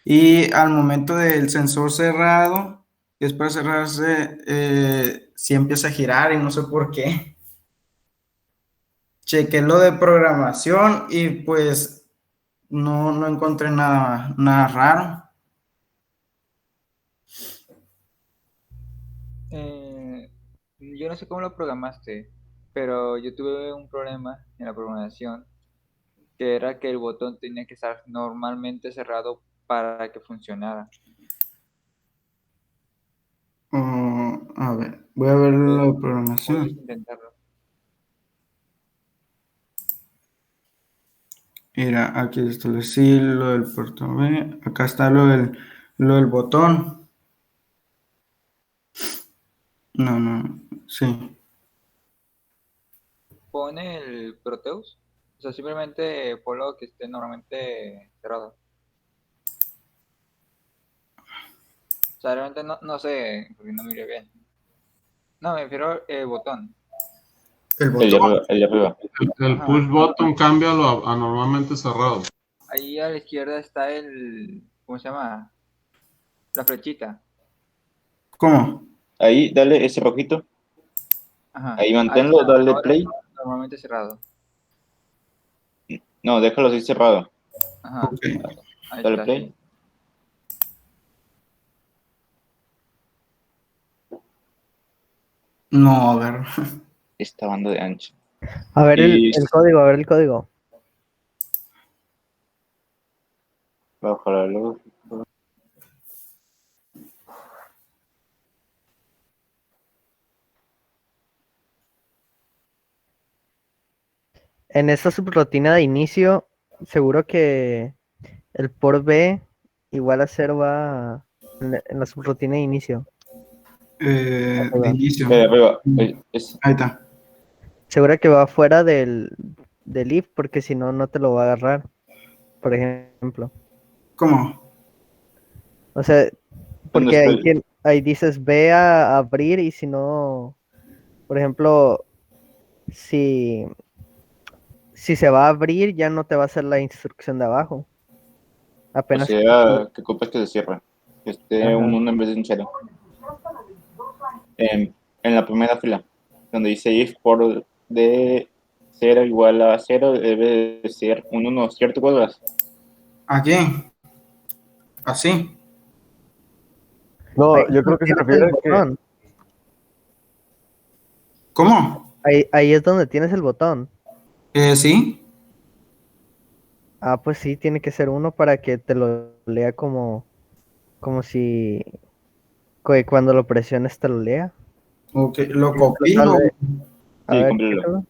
Y al momento del sensor cerrado, que es para cerrarse, sí empieza a girar y no sé por qué. Chequé lo de programación y pues no encontré nada raro. Yo no sé cómo lo programaste, pero yo tuve un problema en la programación, que era que el botón tenía que estar normalmente cerrado para que funcionara. A ver, voy a ver la Puedes programación. intentarlo. Mira, aquí está sí, lo del puerto B. Acá está lo del botón. No, sí. Pone el Proteus, o sea, simplemente ponlo que esté normalmente cerrado. O sea, realmente no sé, porque no miré bien. No, me refiero al botón. El El de botón. arriba, el de arriba. El Ajá. push button cámbialo a normalmente cerrado. Ahí a la izquierda está ¿cómo se llama? La flechita. ¿Cómo? Ahí, dale ese rojito. Ajá. Ahí Ahí manténlo, está. dale Ahora play. normalmente cerrado. No, déjalo así cerrado. Ajá. Ok. Ahí Dale está, play. sí. No, a ver. Esta banda de ancho. A ver Y el código, a ver el código. bajo la luz. En esta subrutina de inicio, seguro que el por B igual a 0 va en la subrutina de inicio. De inicio. De arriba. Ahí está. Seguro que va fuera del if, porque si no, no te lo va a agarrar, por ejemplo. ¿Cómo? O sea, ¿Dónde porque está ahí, el? ahí dices ve a abrir y si no, por ejemplo, si, si se va a abrir, ya no te va a hacer la instrucción de abajo. O Apenas. sea, que ocupas que se cierre. Que esté un Ajá. 1 en vez de un 0. En la primera fila, donde dice if por de 0 igual a 0, debe de ser un 1, ¿cierto, Cuadras? Aquí. Así. No, Ahí yo es creo donde que se tienes el refiere a que botón. ¿Cómo? Ahí es donde tienes el botón. Sí. Ah, pues sí, tiene que ser uno para que te lo lea como si cuando lo presiones te lo lea. Ok, lo Ejemplo, copio. sale. A Sí, ver, cúmplelo. chécalo.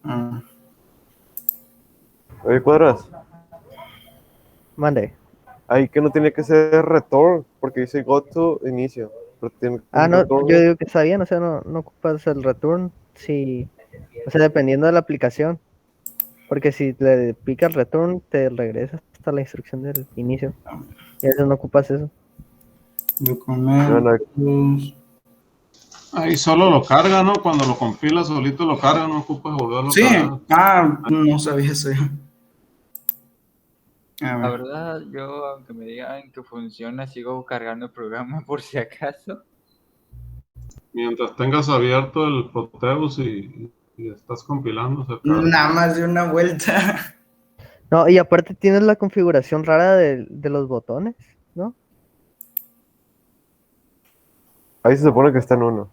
Ah, Oye, Cuadras, Mande. Ahí que no tiene que ser return, porque dice go to inicio. Pero tiene que ser No, return. yo digo que está bien, o sea, no ocupas el return, sí, o sea, dependiendo de la aplicación. Porque si le picas return, te regresa hasta la instrucción del inicio. Y a veces no ocupas eso. Documentos. Ahí solo lo carga, ¿no? Cuando lo compila solito lo carga, no ocupas volverlo a Sí, cargar. no sabía eso. A La ver. verdad, yo, aunque me digan que funciona, sigo cargando el programa por si acaso. Mientras tengas abierto el Proteus y estás compilando, se carga. Nada más de una vuelta. No, y aparte tienes la configuración rara de los botones, ¿no? Ahí se supone que está en 1.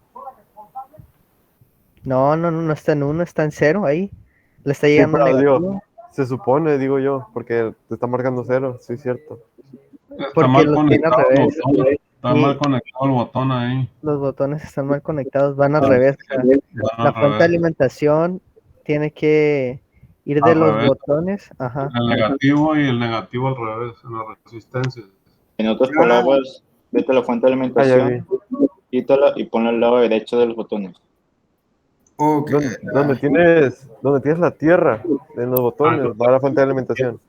No está en 1, está en 0 ahí. Le está Sí, llegando pero negativo. digo, se supone, digo yo, porque te está marcando 0, sí, cierto. Está Porque mal lo tiene al conectado el revés. botón. Está Y mal conectado el botón ahí. los botones están mal conectados, van al Ah, revés. van La al fuente de revés. alimentación tiene que ir de Al los revés. botones. Ajá. El negativo y el negativo al revés, en la resistencia. En otras palabras, vete a la fuente de alimentación, quítala y ponla al lado derecho de los botones. Donde tienes la tierra en los botones, va a la fuente de alimentación.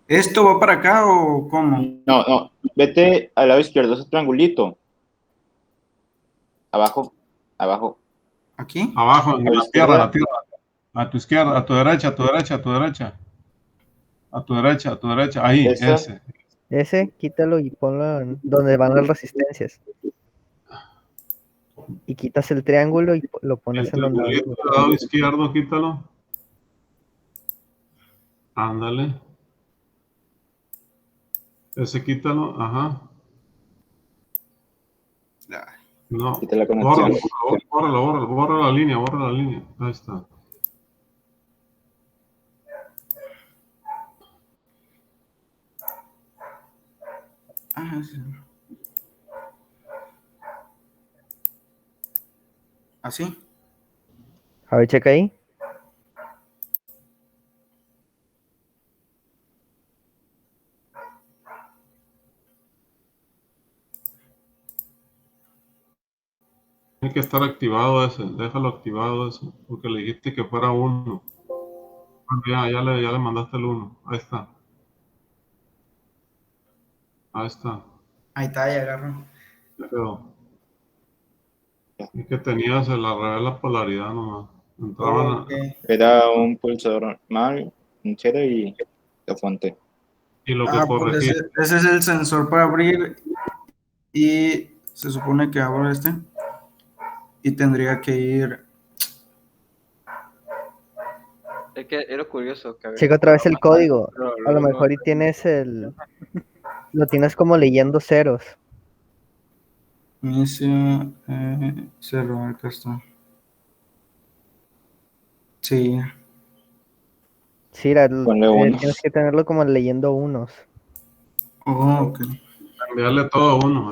¿Esto va para acá o cómo? No, vete al lado izquierdo, ese triangulito. Abajo. ¿Aquí? Abajo, en A la la tierra, izquierda. A tu izquierda, a tu derecha, a tu derecha, a tu derecha. A tu derecha, a tu derecha. Ahí, ese. Ese, quítalo y ponlo donde van las resistencias. Y quitas el triángulo y lo pones en donde van los Triangulito del lado izquierdo, quítalo. Ándale. Ese quítalo, ajá. No, Quita la conexión. borra la línea, Ahí está. Sí. ¿Así? A ver, checa ahí. Tiene que estar activado ese, déjalo activado ese, porque le dijiste que fuera 1. Ya le mandaste el 1, ahí está. Ahí está, Ahí está, ya agarro. ya quedó. Es que tenías al revés la polaridad nomás. Entraban Era un pulsador normal, un cero y la fuente. y lo que Pues corregí. ese es el sensor para abrir y se supone que abro este y tendría que ir. Es que era curioso que Checa otra vez el código. A lo mejor y tienes lo tienes como leyendo ceros. Inicio, cero, acá está. Sí. Sí, tienes que tenerlo como leyendo unos. Ok. Cambiarle todo a 1.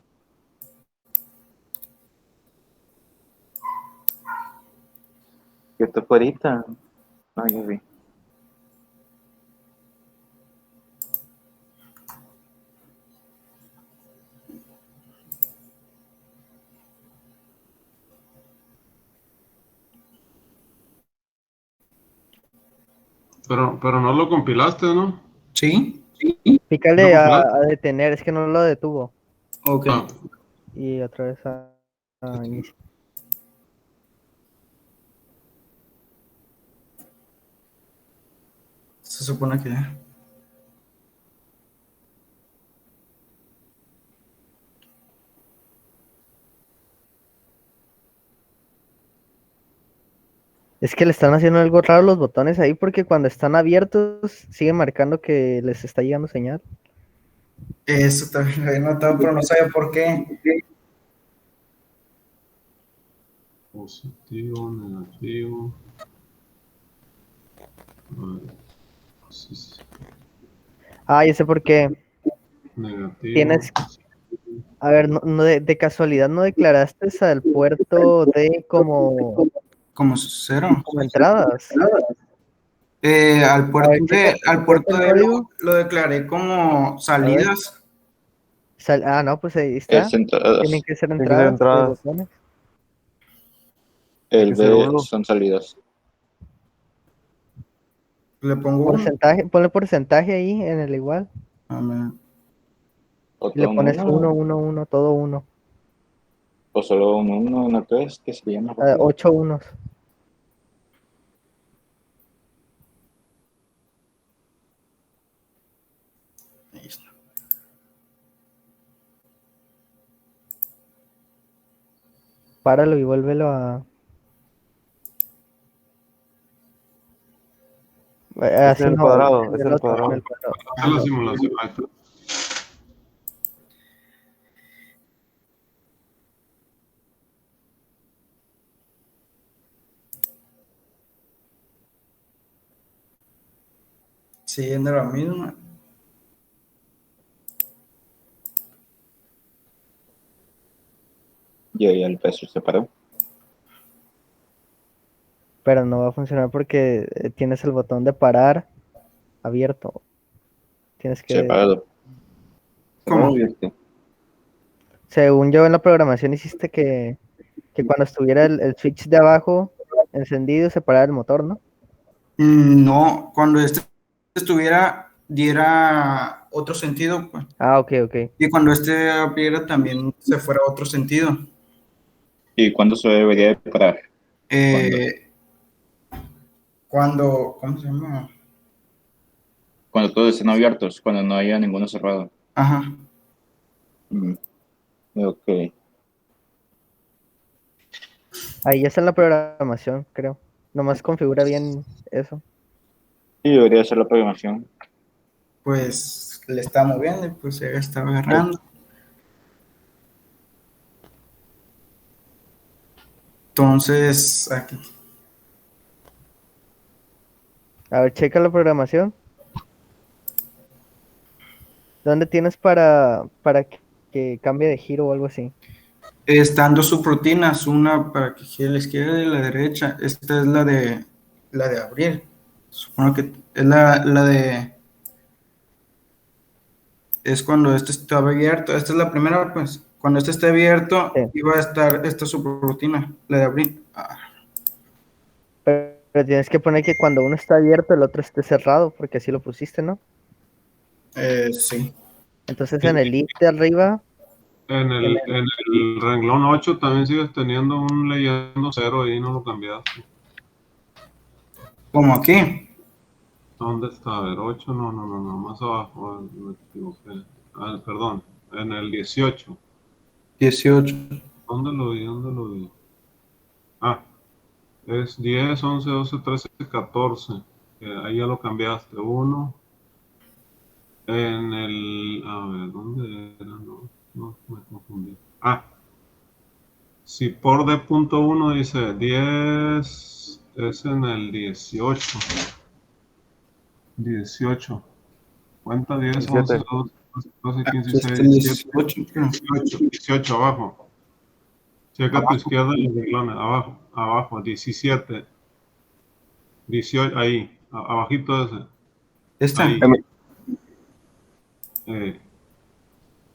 ¿Qué está ahorita? No, ya vi. Pero no lo compilaste, ¿no? Sí. Pícale ¿No a compilaste? detener, es que no lo detuvo. Ok. Y otra vez a inicio. Se supone que. Es que le están haciendo algo raro los botones ahí porque cuando están abiertos sigue marcando que les está llegando señal. Eso también lo había notado, pero no sabía por qué. Positivo, negativo. Ya sé por qué. Negativo. Tienes. A ver, de casualidad no declaraste al puerto de como cero. Como entradas. Al puerto checa el de código. lo declaré como salidas. No, pues ahí Es está. entradas. Tienen que ser Tiene que ser entradas de entradas. botones. El que ser B uno. son salidas. Le pongo uno. Porcentaje, ponle porcentaje ahí en el igual. O Y le todo un pones 1, uno, 1, 1, todo 1. o solo un uno, una tres, que se llama. 8 unos. Ahí está. Páralo y vuélvelo a... Es en el cuadrado, es en el otro, cuadrado. en el cuadrado. Hacer la simulación. Ahí está. Siguiendo la misma. Y ahí el peso se paró. Pero no va a funcionar porque tienes el botón de parar abierto. Tienes que... Separado. ¿Cómo? Abierto. Según yo en la programación hiciste que cuando estuviera el switch de abajo encendido se parara el motor, ¿no? No, cuando este estuviera, diera otro sentido, pues. Ok. Y cuando este abriera también se fuera a otro sentido. ¿Y cuándo se debería de parar? ¿Cuándo se llama? Cuando todos estén abiertos, cuando no haya ninguno cerrado. Ajá. Ok. Ahí ya está en la programación, creo. Nomás configura bien eso. Sí, debería ser la programación. Pues le está moviendo y pues se está agarrando. Entonces, aquí. A ver, checa la programación. ¿Dónde tienes para que cambie de giro o algo así? Están dos subrutinas, una para que gire a la izquierda y la derecha. Esta es la de abrir. Supongo que es la de... Es cuando este está abierto. Esta es la primera, pues. Cuando este esté abierto, iba a estar esta subrutina, la de abrir. Pero tienes que poner que cuando uno está abierto, el otro esté cerrado, porque así lo pusiste, ¿no? Sí. Entonces en el if de arriba... En el renglón 8 también sigues teniendo un leyendo 0 ahí, no lo cambiaste. ¿Cómo aquí? ¿Dónde está? A ver, 8, no, más abajo, me equivoqué. Perdón, en el 18. 18. ¿Dónde lo vi? Es 10, 11, 12, 13, 14. Ahí ya lo cambiaste. 1. En el... A ver, ¿dónde era? No, me confundí. Si por D.1 dice 10, es en el 18. 18. Cuenta 10, 11, 12, 12, 15, 16, 17, 18 abajo. Checa a tu izquierda los renglones, abajo, 17. 18, ahí, abajito de ese. ¿Esta?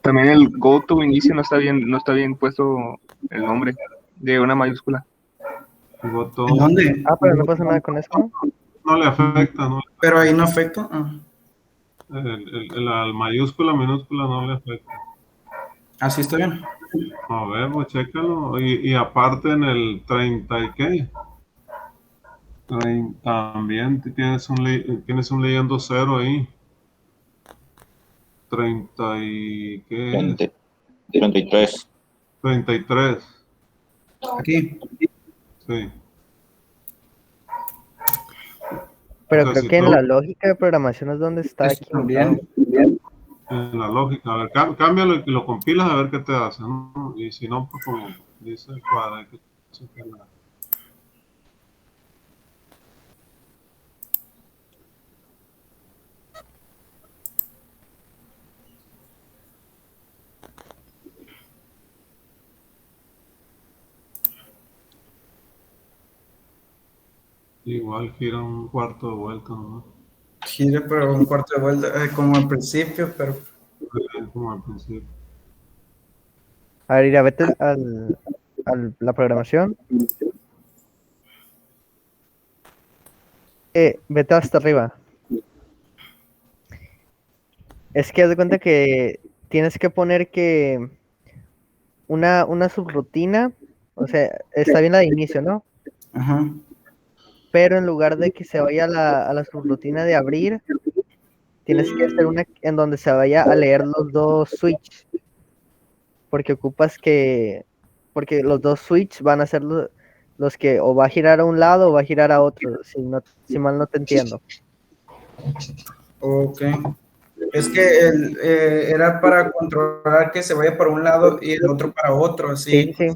También el go to inicio no está bien puesto el nombre de una mayúscula. ¿En dónde? Pero no pasa nada con eso, ¿no? No le afecta, ¿no? Pero ahí no afecta. La mayúscula, minúscula no le afecta. Así está bien. A ver, pues chécalo. Y aparte en el 30 y qué. También tienes un leyendo 0 ahí. 30 y qué. 33. 33. Aquí. Sí. Pero O sea, creo si que en tú- la lógica de programación es donde está Esto equivocado. también. En la lógica. A ver, cámbialo y lo compilas a ver qué te hace, ¿no? Y si no, pues como dice el cuadro, hay que checarla. Igual gira un cuarto de vuelta, ¿no? Gira pero un cuarto de vuelta, como al principio, pero Como al principio. A ver, Ira, vete la programación. Vete hasta arriba. Es que haz de cuenta que tienes que poner que una subrutina, o sea, está bien la de inicio, ¿no? ajá. Pero en lugar de que se vaya a la subrutina de abrir, tienes que hacer una en donde se vaya a leer los dos switch. Porque porque los dos switch van a ser los que o va a girar a un lado o va a girar a otro, si mal no te entiendo. Ok. Es que era para controlar que se vaya para un lado y el otro para otro, así. Sí.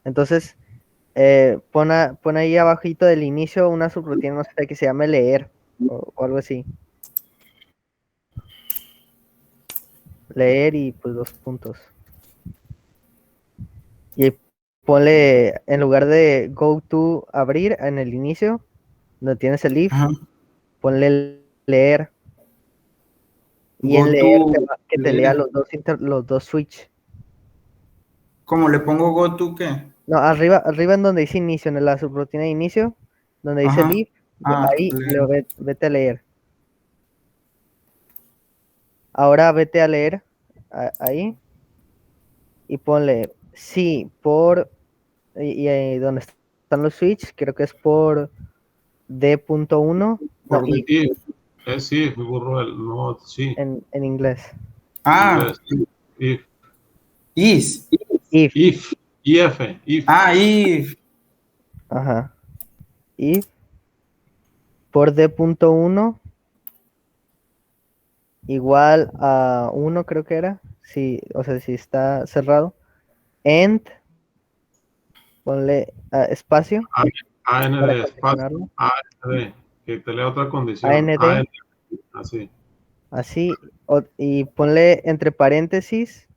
Entonces, pon ahí abajito del inicio una subrutina, no sé, que se llame leer o algo así. Leer y pues 2 puntos. Y ponle, en lugar de go to abrir en el inicio, donde tienes el if, ponle leer. Y en leer que te lea los dos switch. ¿Cómo le pongo go to qué? No, arriba en donde dice inicio, en la subrutina de inicio, donde dice if, ahí vete a leer. Ahora vete a leer ahí y ponle sí por y ahí donde están los switch, creo que es por D.1. Por if. Es if, burro, no, sí. En inglés. Ah. If. Is. If. If. If. Ah, if. Ajá. If por D.1 igual a 1 creo que era. Sí, o sea, si está cerrado. End. Ponle espacio. AND, espacio. AND. Que te lea otra condición. AND. Así. Así. Y ponle entre paréntesis.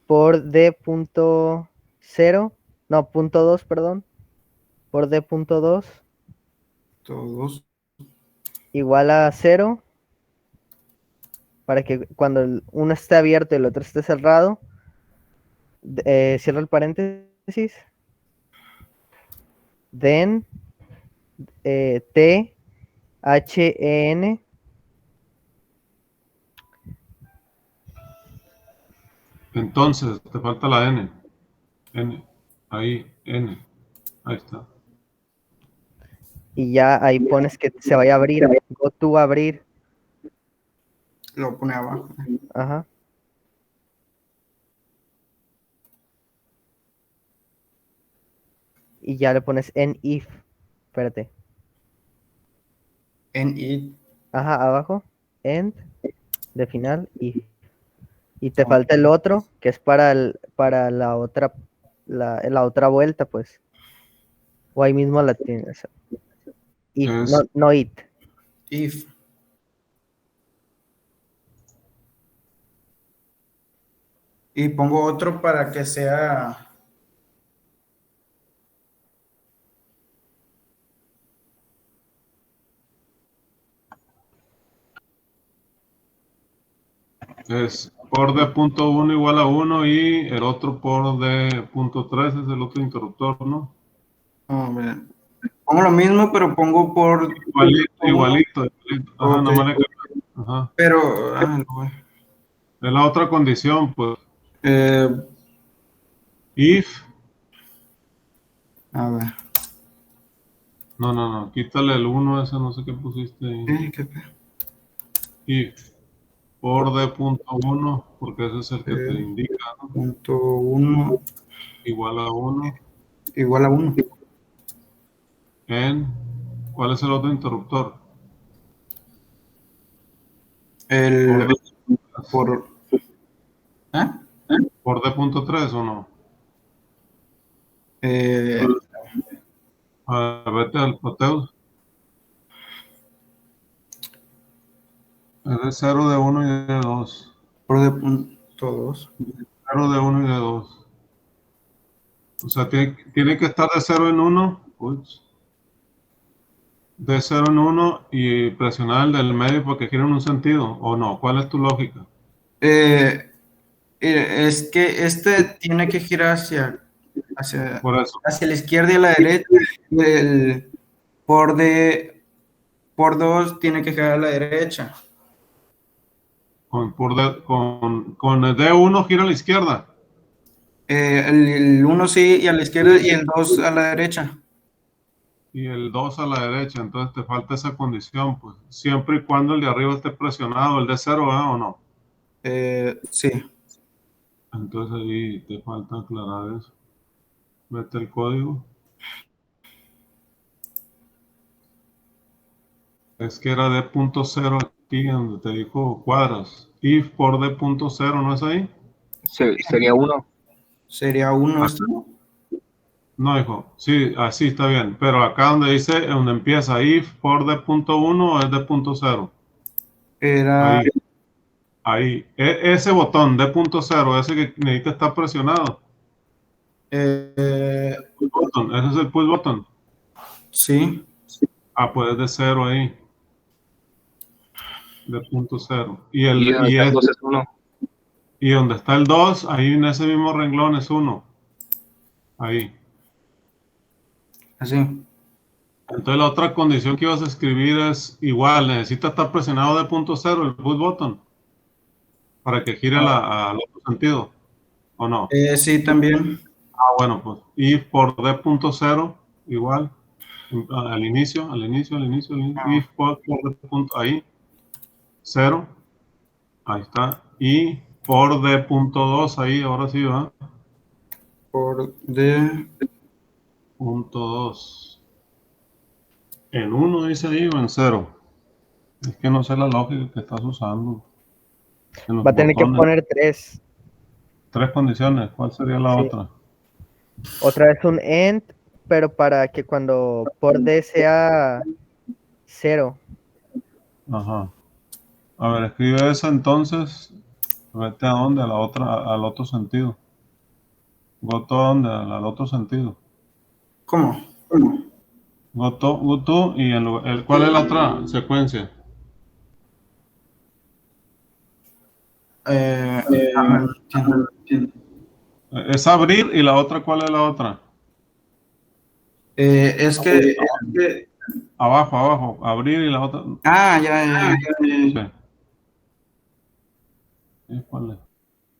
Por D.0. No, punto 2, perdón. Por D.2. Todos. Igual a 0. Para que cuando uno esté abierto y el otro esté cerrado, cierra el paréntesis. Then T H E N Entonces, te falta la N. N. Ahí, N. Ahí está. y ya ahí pones que se vaya a abrir. Go to abrir. Lo pone abajo. Ajá. Y ya le pones en if. Espérate. En if. Ajá, abajo. End. De final. If. Y te falta el otro, que es para la otra vuelta, pues. O ahí mismo la tienes. If, no it. If. Y pongo otro para que sea... Es por D.1 igual a 1 y el otro por D.3 es el otro interruptor, ¿no? Pongo lo mismo, pero pongo por... Igualito. Ajá, Okay. no me ajá. Pero... es la otra condición, pues. If. A ver. No. Quítale el 1 ese, no sé qué pusiste ahí. If. Por D.1, porque ese es el que te indica, ¿no? Punto 1. Igual a 1. Igual a 1. ¿Cuál es el otro interruptor? Por D.3 o no? Vete al Proteus. Es de 0, de 1 y de 2. Por D.2. 0, de 1 y de 2. O sea, tiene que estar de 0 en 1. De 0 en 1 y presionar el del medio porque gira en un sentido. ¿O no? ¿Cuál es tu lógica? Es que este tiene que girar hacia Por eso. la izquierda y a la derecha. Y el por 2 tiene que girar a la derecha. Con el D1 gira a la izquierda. El 1 sí, y a la izquierda, y el 2 a la derecha. Y el 2 a la derecha, entonces te falta esa condición, pues, siempre y cuando el de arriba esté presionado, el de 0, ¿o no? Sí. Entonces ahí te falta aclarar eso. Mete el código. Es que era D.0 aquí, donde te dijo cuadras. If por D.0, ¿no es ahí? Sería 1. Sería 1 esto. No, hijo, sí, así está bien. Pero acá donde dice, donde empieza if por D.1 es D.0. Era. Ahí. Ese botón D.0, ese que necesita estar presionado. Push button, ese es el push button. Sí. Ah, pues es de 0 ahí. De .0. Y donde está el 2, ahí en ese mismo renglón es 1. Ahí. Así. Entonces la otra condición que ibas a escribir es igual, necesita estar presionado de .0 el push button para que gire al otro sentido, ¿o no? Sí, también. Ah, bueno, pues y por D.0 igual, al inicio, y por D. Ahí, 0, ahí está, y por D.2 ahí, ahora sí va. Por D.2. ¿En 1 dice ahí o en 0? Es que no sé la lógica que estás usando. Va a tener que poner 3. 3 condiciones. ¿Cuál sería la otra? Otra es un end, pero para que cuando por D sea 0. Ajá. A ver, escribe esa entonces. Vete a dónde, a la otra, al otro sentido. ¿Goto a dónde? Al otro sentido. ¿Cómo? Goto y ¿cuál es la otra secuencia? Es abrir y la otra, ¿cuál es la otra? Es que abajo, abrir y la otra. ya. Sí. ¿Cuál es?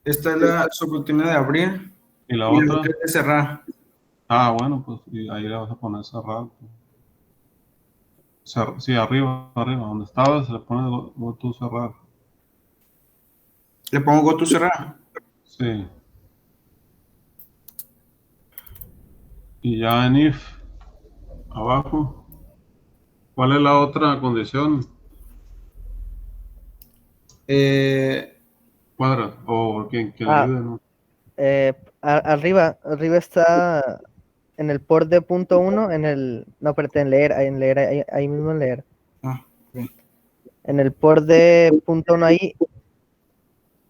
Esta es la subrutina de abrir. ¿Y la otra? Es de cerrar. Ah, bueno, pues y ahí le vas a poner cerrar. Sí, arriba, donde estaba se le pone go to cerrar. ¿Le pongo go to cerrar? Sí. Y ya en if, abajo, ¿cuál es la otra condición? Cuadra, o quien le ayude, ¿no? Arriba está en el port de .1, en el, no, pero en leer, ahí mismo en leer. Okay. En el port de .1 ahí,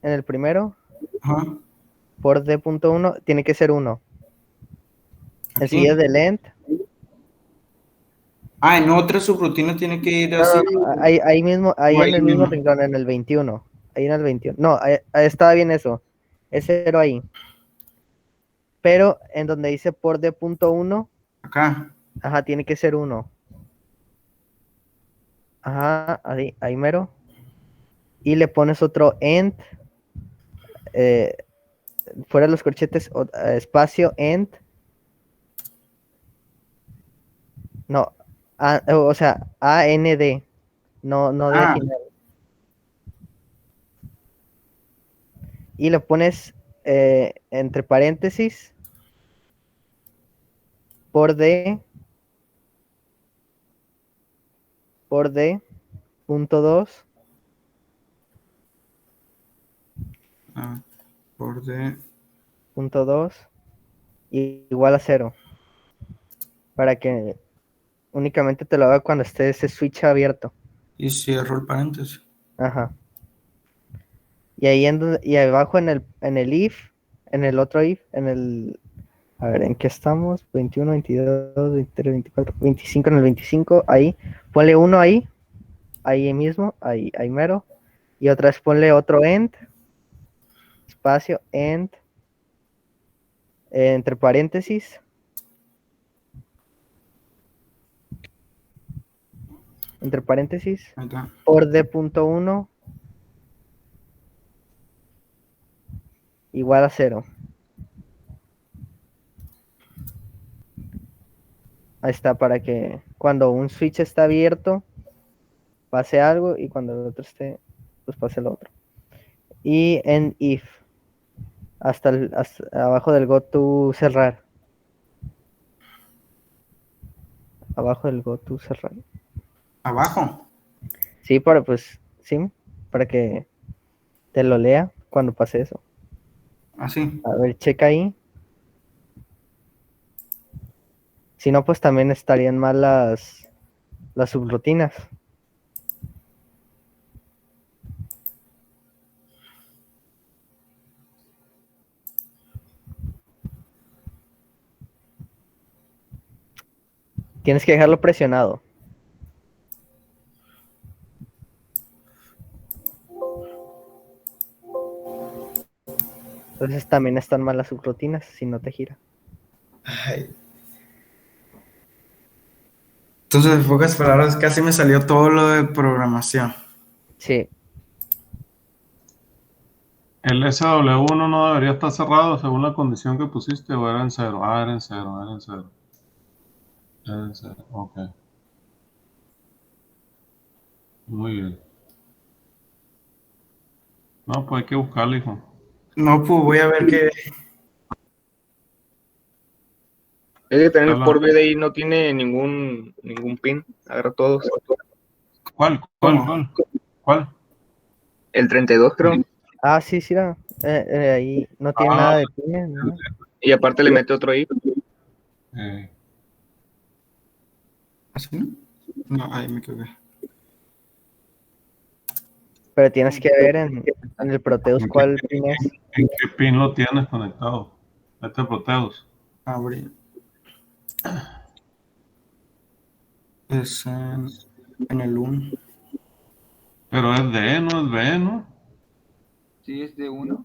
en el primero, port de .1 tiene que ser 1. Enseguida del end. En otra subrutina tiene que ir así. Ahí mismo, en el mismo renglón, en el 21. Ahí en el 21. No, ahí estaba bien eso. Es 0 ahí. Pero en donde dice port de .1. Acá. Ajá, tiene que ser 1. Ajá, ahí mero. Y le pones otro end. Fuera de los corchetes, espacio end. No, o sea, AND. No de final. Y le pones entre paréntesis por D .2 por D .2 igual a 0 para que únicamente te lo haga cuando esté ese switch abierto. Y cierro el paréntesis. Ajá. Y ahí y abajo en el if, en el otro if, en el A ver, ¿en qué estamos? 21, 22, 23, 24, 25 en el 25. Ahí. Ponle uno ahí. Ahí mismo. Ahí mero. Y otra vez ponle otro end. Espacio, end. Entre paréntesis. Entre paréntesis. Ahí está. Por D.1 igual a 0. Ahí está, para que cuando un switch está abierto pase algo y cuando el otro esté, pues pase el otro. Y en if, hasta abajo del go to cerrar. Abajo del go to cerrar. ¿Abajo? Sí, para que te lo lea cuando pase eso. Así. A ver, checa ahí. Si no, pues también estarían mal las subrutinas. Tienes que dejarlo presionado. Entonces también están mal las subrutinas si no te gira. Ay. Entonces, en pocas palabras, casi me salió todo lo de programación. Sí. El SW1 no debería estar cerrado según la condición que pusiste o era en 0. Ah, era en 0, era en 0. Era en 0, ok. Muy bien. No, pues hay que buscarlo, hijo. No, pues voy a ver qué. Es que también el Hola. port B de ahí no tiene ningún pin. Agarra todos. ¿Cuál? El 32, creo. Ah, sí, sí. Ahí no tiene nada de pines, ¿no? Y aparte le mete otro ahí. ¿Así? No, ahí me equivoqué. Pero tienes que ver en el Proteus cuál pin es. ¿En qué pin lo tienes conectado? Este Proteus. Abrir. Es en el 1. Pero es D, no es B, ¿no? Sí, es de 1.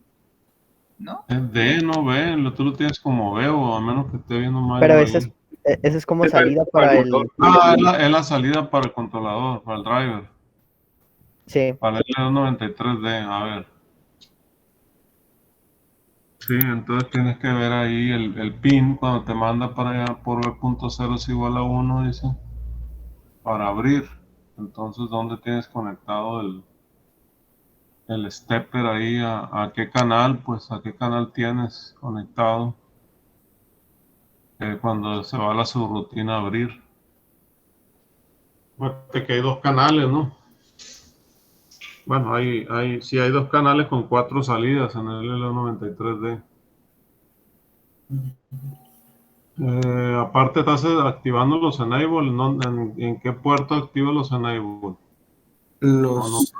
¿No? Es D, no B. Tú lo tienes como B o a menos que esté viendo mal. Pero ese es como salida para el... Ah, es la salida para el controlador, para el driver. Sí. Para el L93D, a ver. Sí, entonces tienes que ver ahí el pin cuando te manda para allá por B.0 es igual a 1, dice. Para abrir. Entonces, ¿dónde tienes conectado el stepper ahí? ¿A qué canal? Pues, ¿a qué canal tienes conectado? Cuando se va la subrutina a abrir. Fíjate que hay dos canales, ¿no? Bueno, sí hay dos canales con 4 salidas en el L93D. Aparte estás activando los enable, ¿no? ¿En qué puerto activas los enable? Los...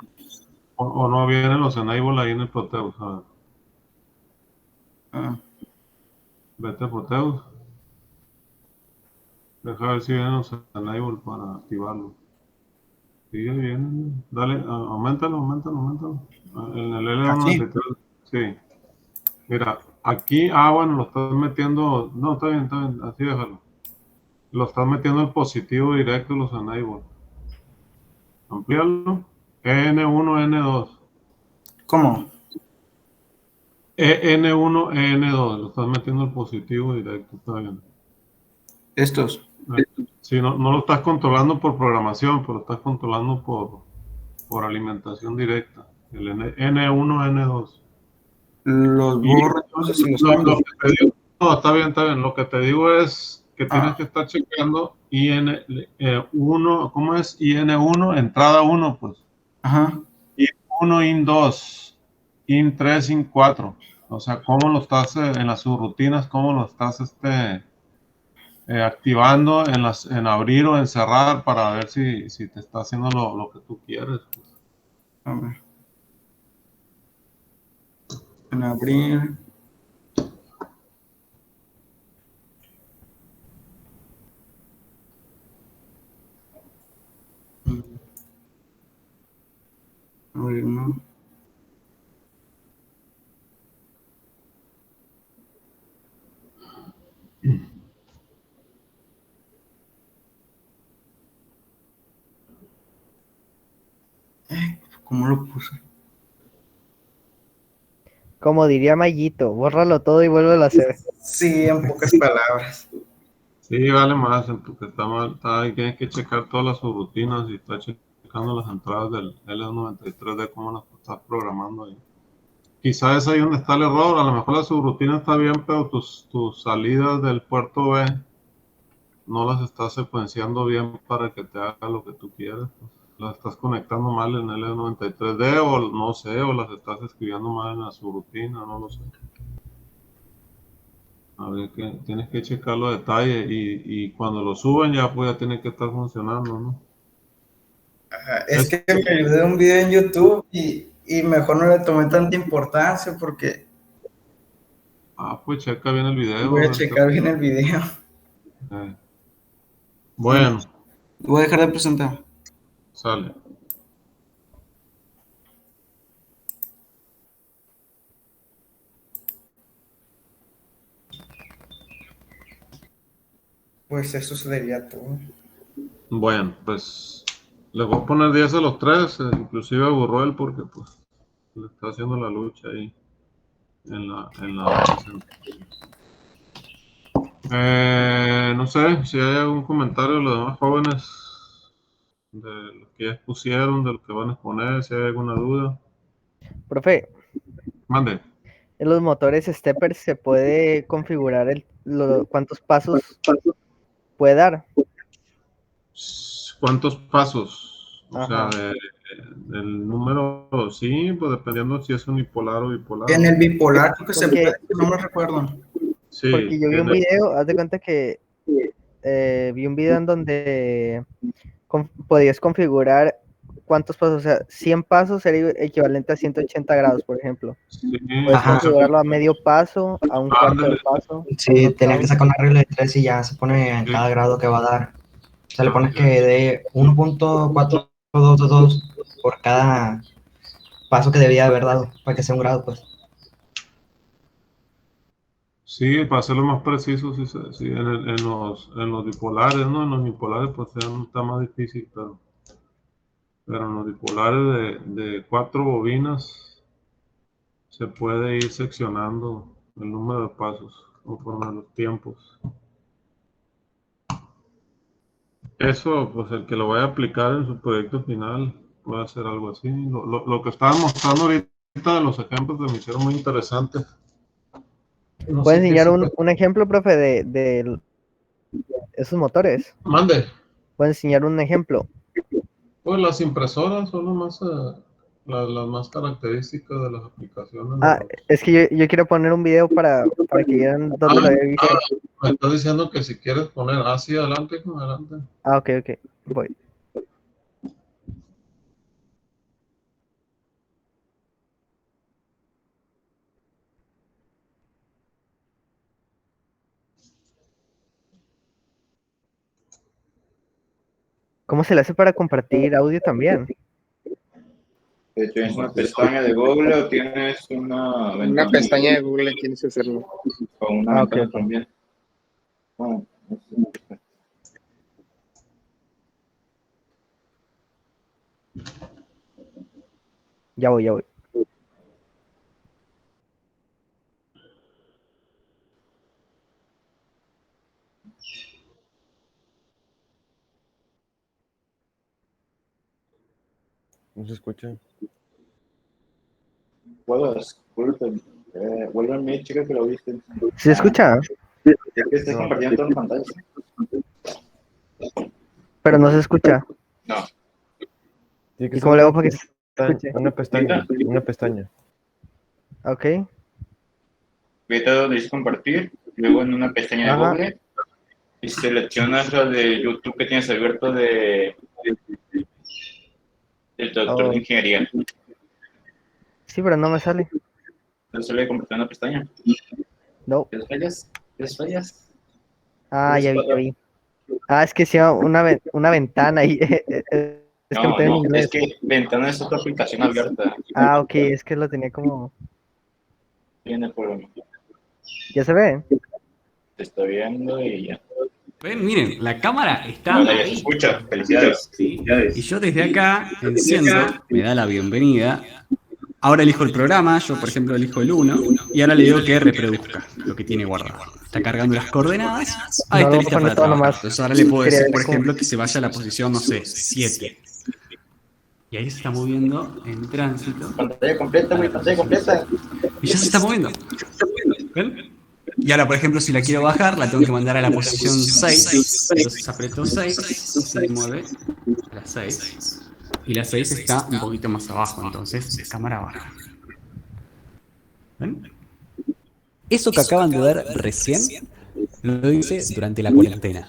O no vienen los enable ahí en el Proteus, a ver. Vete a Proteus. Deja ver si vienen los enable para activarlo. Sí, ahí vienen. Dale, auméntalo. En el L93, sí. Mira, aquí, bueno, lo estás metiendo, no, está bien, así déjalo. Lo estás metiendo en positivo directo los enable. Ampliarlo. N1, N2. ¿Cómo? N1, N2. Lo estás metiendo en positivo directo, está bien. Estos. Sí, no lo estás controlando por programación, pero lo estás controlando por alimentación directa. El N1, N2. Los borro entonces y los cambio. No, está bien. Lo que te digo es que tienes que estar checando IN1, ¿cómo es? IN1, entrada 1, pues. Ajá. IN1, IN2, IN3, IN4. O sea, cómo lo estás en las subrutinas, cómo lo estás activando en abrir o en cerrar para ver si te está haciendo lo que tú quieres. Pues. A ver. En abrir. Abrir uno. ¿Cómo lo puse? Como diría Mayito, bórralo todo y vuélvelo a hacer. Sí, en pocas palabras. Sí, vale más, porque está mal, ahí tienes que checar todas las subrutinas y está checando las entradas del L93D, cómo las estás programando ahí. Quizás es ahí donde está el error, a lo mejor la subrutina está bien, pero tus salidas del puerto B no las estás secuenciando bien para que te haga lo que tú quieres. Pues. Las estás conectando mal en el L93D o no sé, o las estás escribiendo mal en la subrutina, no lo sé. A ver, que tienes que checar los detalles y cuando lo suben ya pues ya tiene que estar funcionando, ¿no? Es que me ayudé un video en YouTube y mejor no le tomé tanta importancia porque... Ah, pues checa bien el video. Voy a checar bien el video. Bueno. Voy a dejar de presentar. Sale. Pues eso sería todo. Bueno, pues le voy a poner 10 a los tres, inclusive a Burruel porque pues le está haciendo la lucha ahí en la presentación. No sé si hay algún comentario de los demás jóvenes de lo que ya expusieron, de lo que van a exponer, si hay alguna duda. Profe. Mande. En los motores stepper se puede configurar cuántos pasos puede dar. ¿Cuántos pasos? O Ajá. sea, el número, sí, pues dependiendo si es unipolar o bipolar. En el bipolar creo que se Porque- puede, no me recuerdo. Sí, Porque yo vi un video, haz de cuenta que vi un video en donde podías configurar cuántos pasos, o sea, 100 pasos sería equivalente a 180 grados, por ejemplo. Sí, Puedes configurarlo a medio paso, a un cuarto de paso. Sí, tenía que sacar una regla de 3 y ya se pone en cada grado que va a dar. O sea, le pones que dé 1.422 por cada paso que debía haber dado, para que sea un grado, pues. Sí, para hacerlo más preciso, sí, en los bipolares, ¿no? En los bipolares, pues está más difícil, pero en los bipolares de 4 bobinas se puede ir seccionando el número de pasos conforme a los tiempos. Eso, pues el que lo vaya a aplicar en su proyecto final puede hacer algo así. Lo que estaban mostrando ahorita, los ejemplos me hicieron muy interesantes. No ¿Puede sé qué enseñar sí- un ejemplo, profe, de esos motores? Mande. ¿Puede enseñar un ejemplo? Pues las impresoras son las más características de las aplicaciones. Ah, es que yo quiero poner un video para que vean dónde lo había visto. Me estás diciendo que si quieres poner así adelante, adelante. Ah, ok, voy. ¿Cómo se le hace para compartir audio también? ¿Tienes una pestaña de Google o tienes una ventana? Una pestaña de Google tienes que hacerlo. O una ok, ventana ok. también. Ya voy. No se escucha. Vuelve a mí, chica, que lo viste. ¿Se escucha? Es que estás compartiendo toda la pantalla. Pero no se escucha. No. Tiene que ¿Y cómo ser le hago para que se escuche? Una pestaña. Ok. Vete a donde dice compartir, luego en una pestaña de Ajá. Google y seleccionas la de YouTube que tienes abierto del doctor de ingeniería. Sí, pero no me sale. Entonces sale compartir una pestaña. No. ¿Tienes fallas? Ah, ya vi. Ah, es que sí, una ventana ahí. Es que lo tengo en inglés. es que Ventana es otra aplicación abierta. Ah, ok, es que lo tenía como... Tiene problema. ¿Ya se ve? Te estoy viendo y ya. Ven, miren, la cámara está Hola, ya se ahí. escucha. Felicidades. ¿Sí? Y yo desde acá enciendo, me da la bienvenida. Ahora elijo el programa, yo por ejemplo elijo el 1, y ahora le digo que reproduzca lo que tiene guardado. Está cargando las coordenadas, ahí está lista para trabajar. Entonces ahora le puedo decir, por ejemplo, que se vaya a la posición, no sé, 7. Y ahí se está moviendo en tránsito. Pantalla completa, güey, pantalla completa. Y ya se está moviendo. ¿Ven? Y ahora, por ejemplo, si la quiero bajar, la tengo que mandar a la posición 6. Entonces aprieto 6 y se mueve a la 6. Y la 6 está un poquito más abajo, entonces cámara baja. ¿Ven? Eso que acaban de ver recién, lo hice durante la cuarentena.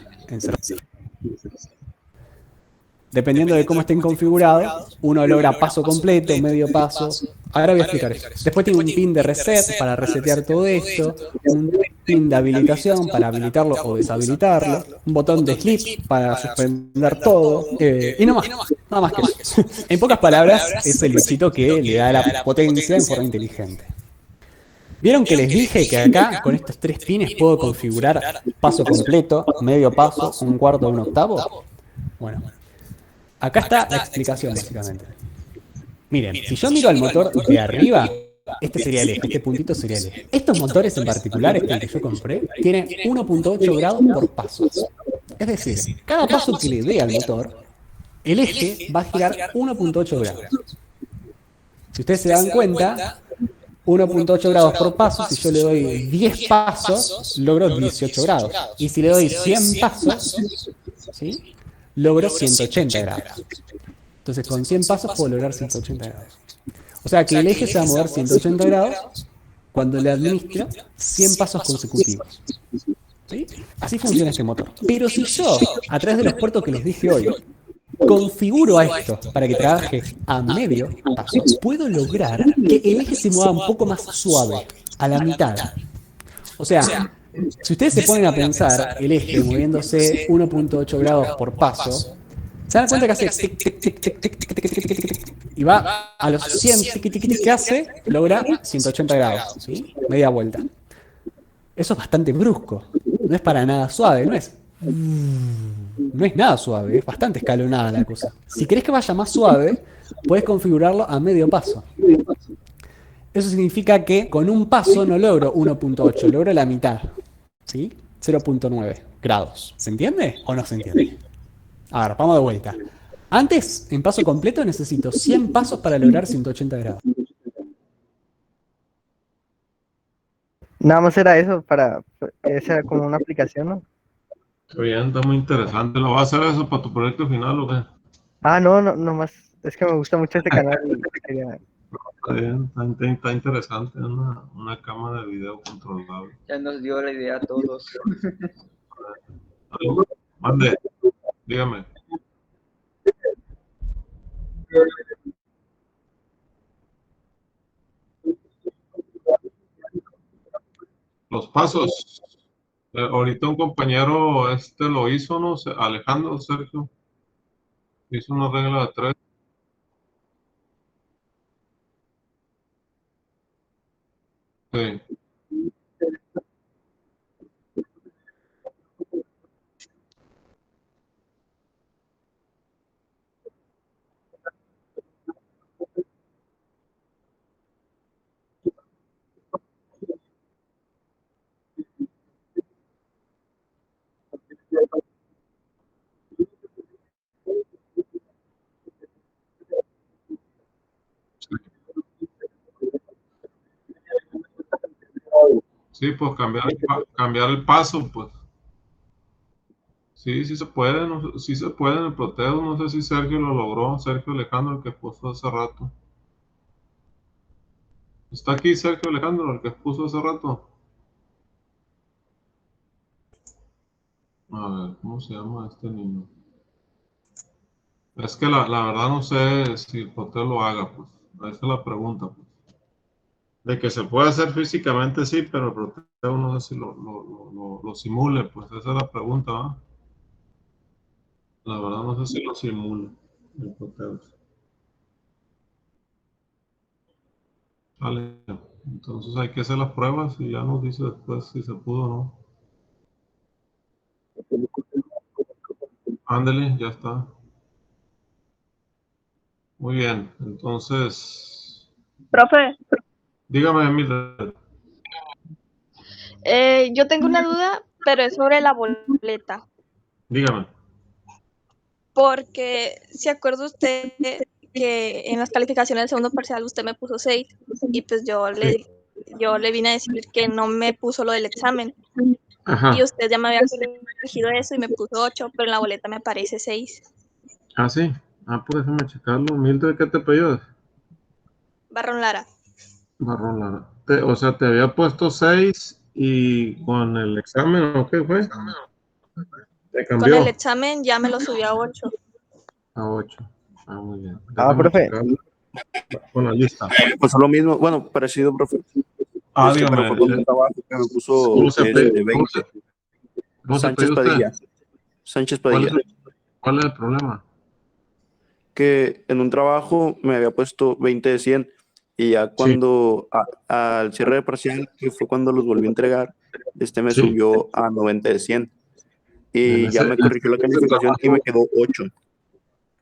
Dependiendo de cómo estén configurados, uno logra paso completo, medio paso. Ahora voy a explicar eso. Después tiene un pin de reset para resetear todo esto, un pin de habilitación para habilitarlo o deshabilitarlo, un botón de sleep para suspender todo, y no más, nada más que eso. En pocas palabras, es el bichito que le da la potencia en forma inteligente. ¿Vieron que les dije que acá, con estos 3 pines, puedo configurar paso completo, medio paso, un cuarto, un octavo? Bueno. Acá está la explicación, básicamente. Miren, si yo miro al motor de arriba, este sería el eje, este puntito sería el eje. Estos motores en particular, este que yo compré, tienen 1.8 grados por paso. Es decir, cada paso que le dé al motor, el eje va a girar 1.8 grados. Si ustedes se dan cuenta, 1.8 grados por paso, si yo le doy 10 pasos, logro 18 grados. Y si le doy 100 pasos, ¿sí?, logro 180 grados. Entonces con 100 pasos puedo lograr 180 grados. O sea que el eje se va a mover 180 grados cuando le administro 100 pasos consecutivos. ¿Sí? Así funciona este motor. Pero si yo, a través de los puertos que les dije hoy, configuro a esto para que trabaje a medio paso, puedo lograr que el eje se mueva un poco más suave, a la mitad. O sea, si ustedes se ponen a pensar el eje moviéndose 1.8 grados por paso, se dan cuenta que hace tic, tic, tic, tic, tic, tic, tic, tic, tic, tic, y va a los 100 tic, tic, tic, que hace, logra 180 grados, ¿sí? Media vuelta. Eso es bastante brusco, no es para nada suave, no es nada suave, es bastante escalonada la cosa. Si querés que vaya más suave, puedes configurarlo a medio paso. Eso significa que con un paso no logro 1.8, logro la mitad, ¿sí? 0.9 grados. ¿Se entiende o no se entiende? A ver, vamos de vuelta. Antes, en paso completo, necesito 100 pasos para lograr 180 grados. Nada más era eso, esa era como una aplicación, ¿no? Qué bien, está muy interesante. ¿Lo vas a hacer eso para tu proyecto final o qué? Ah, no, nomás, es que me gusta mucho este canal. Está bien, está interesante. Una cámara de video controlable. Ya nos dio la idea a todos. Mande, dígame. Los pasos. Ahorita un compañero lo hizo, ¿no? Alejandro, Sergio. Hizo una regla de 3. Sí. Sí, pues cambiar el paso, pues. Sí, sí se puede, sí se puede en el Proteo. No sé si Sergio lo logró, Sergio Alejandro, el que puso hace rato. ¿Está aquí Sergio Alejandro, el que puso hace rato? A ver, ¿cómo se llama este niño? Es que la verdad no sé si el Proteo lo haga, pues. Esa es la pregunta, pues. De que se puede hacer físicamente, sí, pero el Proteo no sé si lo simule, pues esa es la pregunta, ¿va? La verdad no sé si lo simule. el Proteus. Vale, entonces hay que hacer las pruebas y ya nos dice después si se pudo o no. Ándale, ya está. Muy bien, entonces, Profe, dígame, Mildred. yo tengo una duda, pero es sobre la boleta. Dígame. Porque si acuerda usted que en las calificaciones del segundo parcial usted me puso 6 y pues yo le vine a decir que no me puso lo del examen. Ajá. Y usted ya me había corregido eso y me puso 8, pero en la boleta me aparece 6. Ah, sí. Ah, pues déjame checarlo. Mildred, ¿qué te pidió? Barrón Lara. Marrón Lara. O sea, te había puesto 6 y con el examen, ¿o qué fue? Te Con cambió el examen ya me lo subió a 8. a 8. Ah, muy bien. Ah, Déjame profe. checarlo con la lista. Pasó lo mismo, bueno, parecido, profe. Ah, Pero dígame. fue con un trabajo que me puso ¿Cómo se pide? 20. ¿Cómo se Sánchez pide usted? Padilla. Sánchez Padilla. ¿Cuál es el problema? Que en un trabajo me había puesto 20 de 100 y ya cuando al cierre de parcial, que fue cuando los volví a entregar, me Sí. subió a 90 de 100 y En ya ese- me corrigió la calificación y me quedó 8,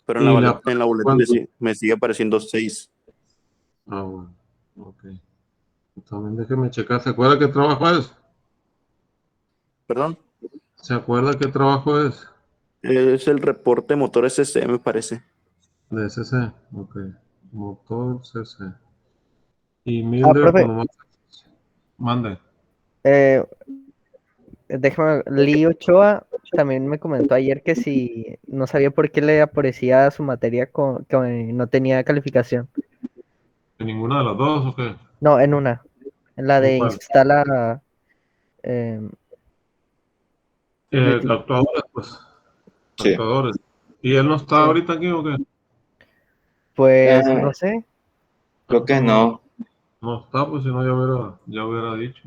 pero en ¿Y la boleta cuánto? me sigue apareciendo 6. Ah, bueno. Ok. También déjeme checar. ¿Se acuerda qué trabajo es? ¿Perdón? ¿Se acuerda qué trabajo es? Es el reporte motor SC, me parece. De CC. Ok. Motor CC. Y Mildred, profe. pues nomás. Mande. Déjame, Lee Ochoa también me comentó ayer que si no sabía por qué le aparecía su materia que no tenía calificación. ¿En ninguna de las dos o qué? No, en una. En la de ¿En cuál? instala. Captadores, pues. Sí. Captadores. ¿Y él no está ahorita aquí o qué? Pues no sé. Creo que no. No está, pues si no ya hubiera dicho.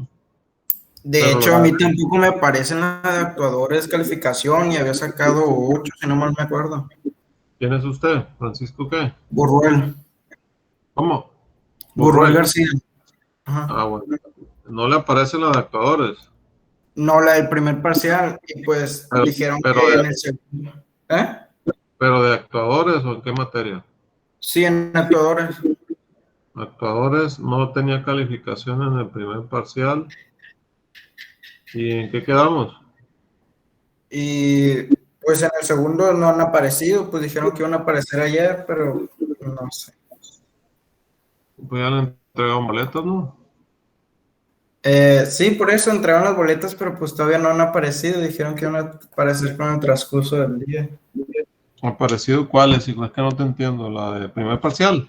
De Pero hecho, a mí tampoco me aparece en la de actuadores calificación y había sacado 8, si no mal me acuerdo. ¿Quién es usted? ¿Francisco qué? Burruel. ¿Cómo? Burruel García. Ajá. Ah, bueno. ¿No le aparece la de actuadores? No, la del primer parcial. Y pues dijeron que en el segundo. ¿Eh? ¿Pero de actuadores o en qué materia? Sí, en actuadores. Actuadores no tenía calificación en el primer parcial. ¿Y en qué quedamos? Y pues en el segundo no han aparecido, pues dijeron que iban a aparecer ayer, pero no sé. Pues ya le entregaron boletas, ¿no? Sí, por eso entregaron las boletas, pero pues todavía no han aparecido. Dijeron que iban a aparecer con el transcurso del día. ¿Aparecido cuáles? Es que no te entiendo. ¿La de primer parcial?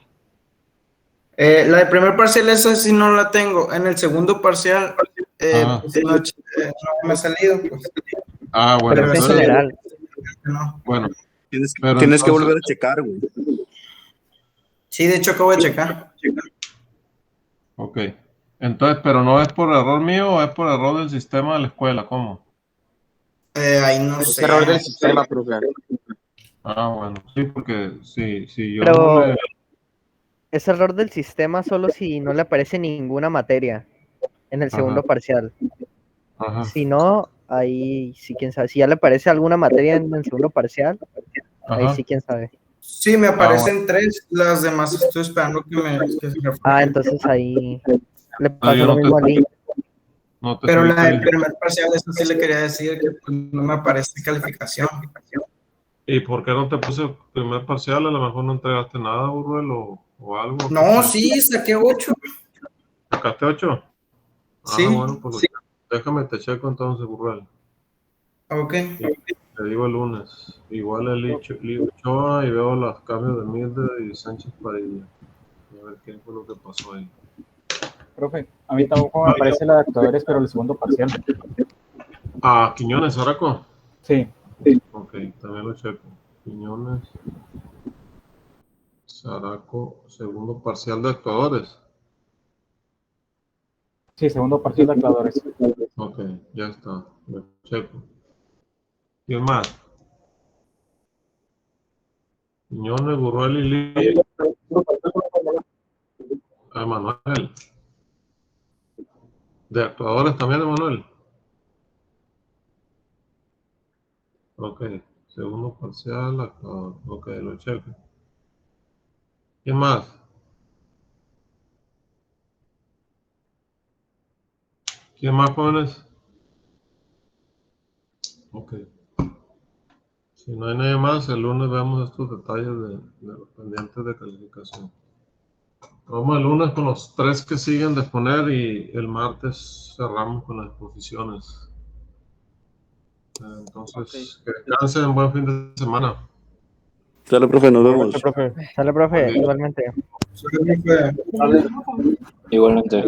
La de primer parcial, esa sí no la tengo. En el segundo parcial, pues, no me ha salido. Pues. Ah, bueno. Pero es en general. No. Bueno. Tienes que volver a checar, güey. Sí, de hecho acabo de checar. Ok. Entonces, ¿pero no es por error mío o es por error del sistema de la escuela? ¿Cómo? Ahí no Es sé. error del sistema, profe. Ah, bueno. Sí, porque si yo Pero no le... es error del sistema solo si no le aparece ninguna materia en el segundo parcial. Ajá. Si no, ahí sí, quién sabe. Si ya le aparece alguna materia en el segundo parcial, ahí sí, quién sabe. Sí, me aparecen 3, las demás estoy esperando que se reflejen. Entonces ahí le pasó lo mismo a Lee. Pero la del primer parcial, eso sí le quería decir que pues, no me aparece calificación. ¿Y por qué no te puse primer parcial? A lo mejor no entregaste nada, Burruel, o algo. No, sí, saqué 8. ¿Sacaste 8? Sí. Bueno, pues déjame te checo entonces, Burruel. Ok. Te digo el lunes. Igual el Lee Ochoa y veo los cambios de Mildred y Sánchez Padilla. A ver qué fue lo que pasó ahí. Profe, a mí tampoco me aparece la de actuadores, pero el segundo parcial. Quiñones, Araco. Sí. Ok, también lo checo. Quiñones, Saraco, segundo parcial de actuadores. Sí, segundo parcial de actuadores. Ok, ya está. Lo checo. ¿Quién más? Quiñones, Burruel y Lee. Emanuel. De actuadores también, Emanuel. Ok. Segundo parcial, actuador. Ok, lo checo. ¿Quién más? ¿Quién más, jóvenes? Ok. Si no hay nadie más, el lunes vemos estos detalles de los pendientes de calificación. Vamos el lunes con los 3 que siguen de exponer y el martes cerramos con las exposiciones. Entonces, que descansen, buen fin de semana. Sale, profe, nos vemos. Sale, profe, igualmente. Sí, profe. Igualmente.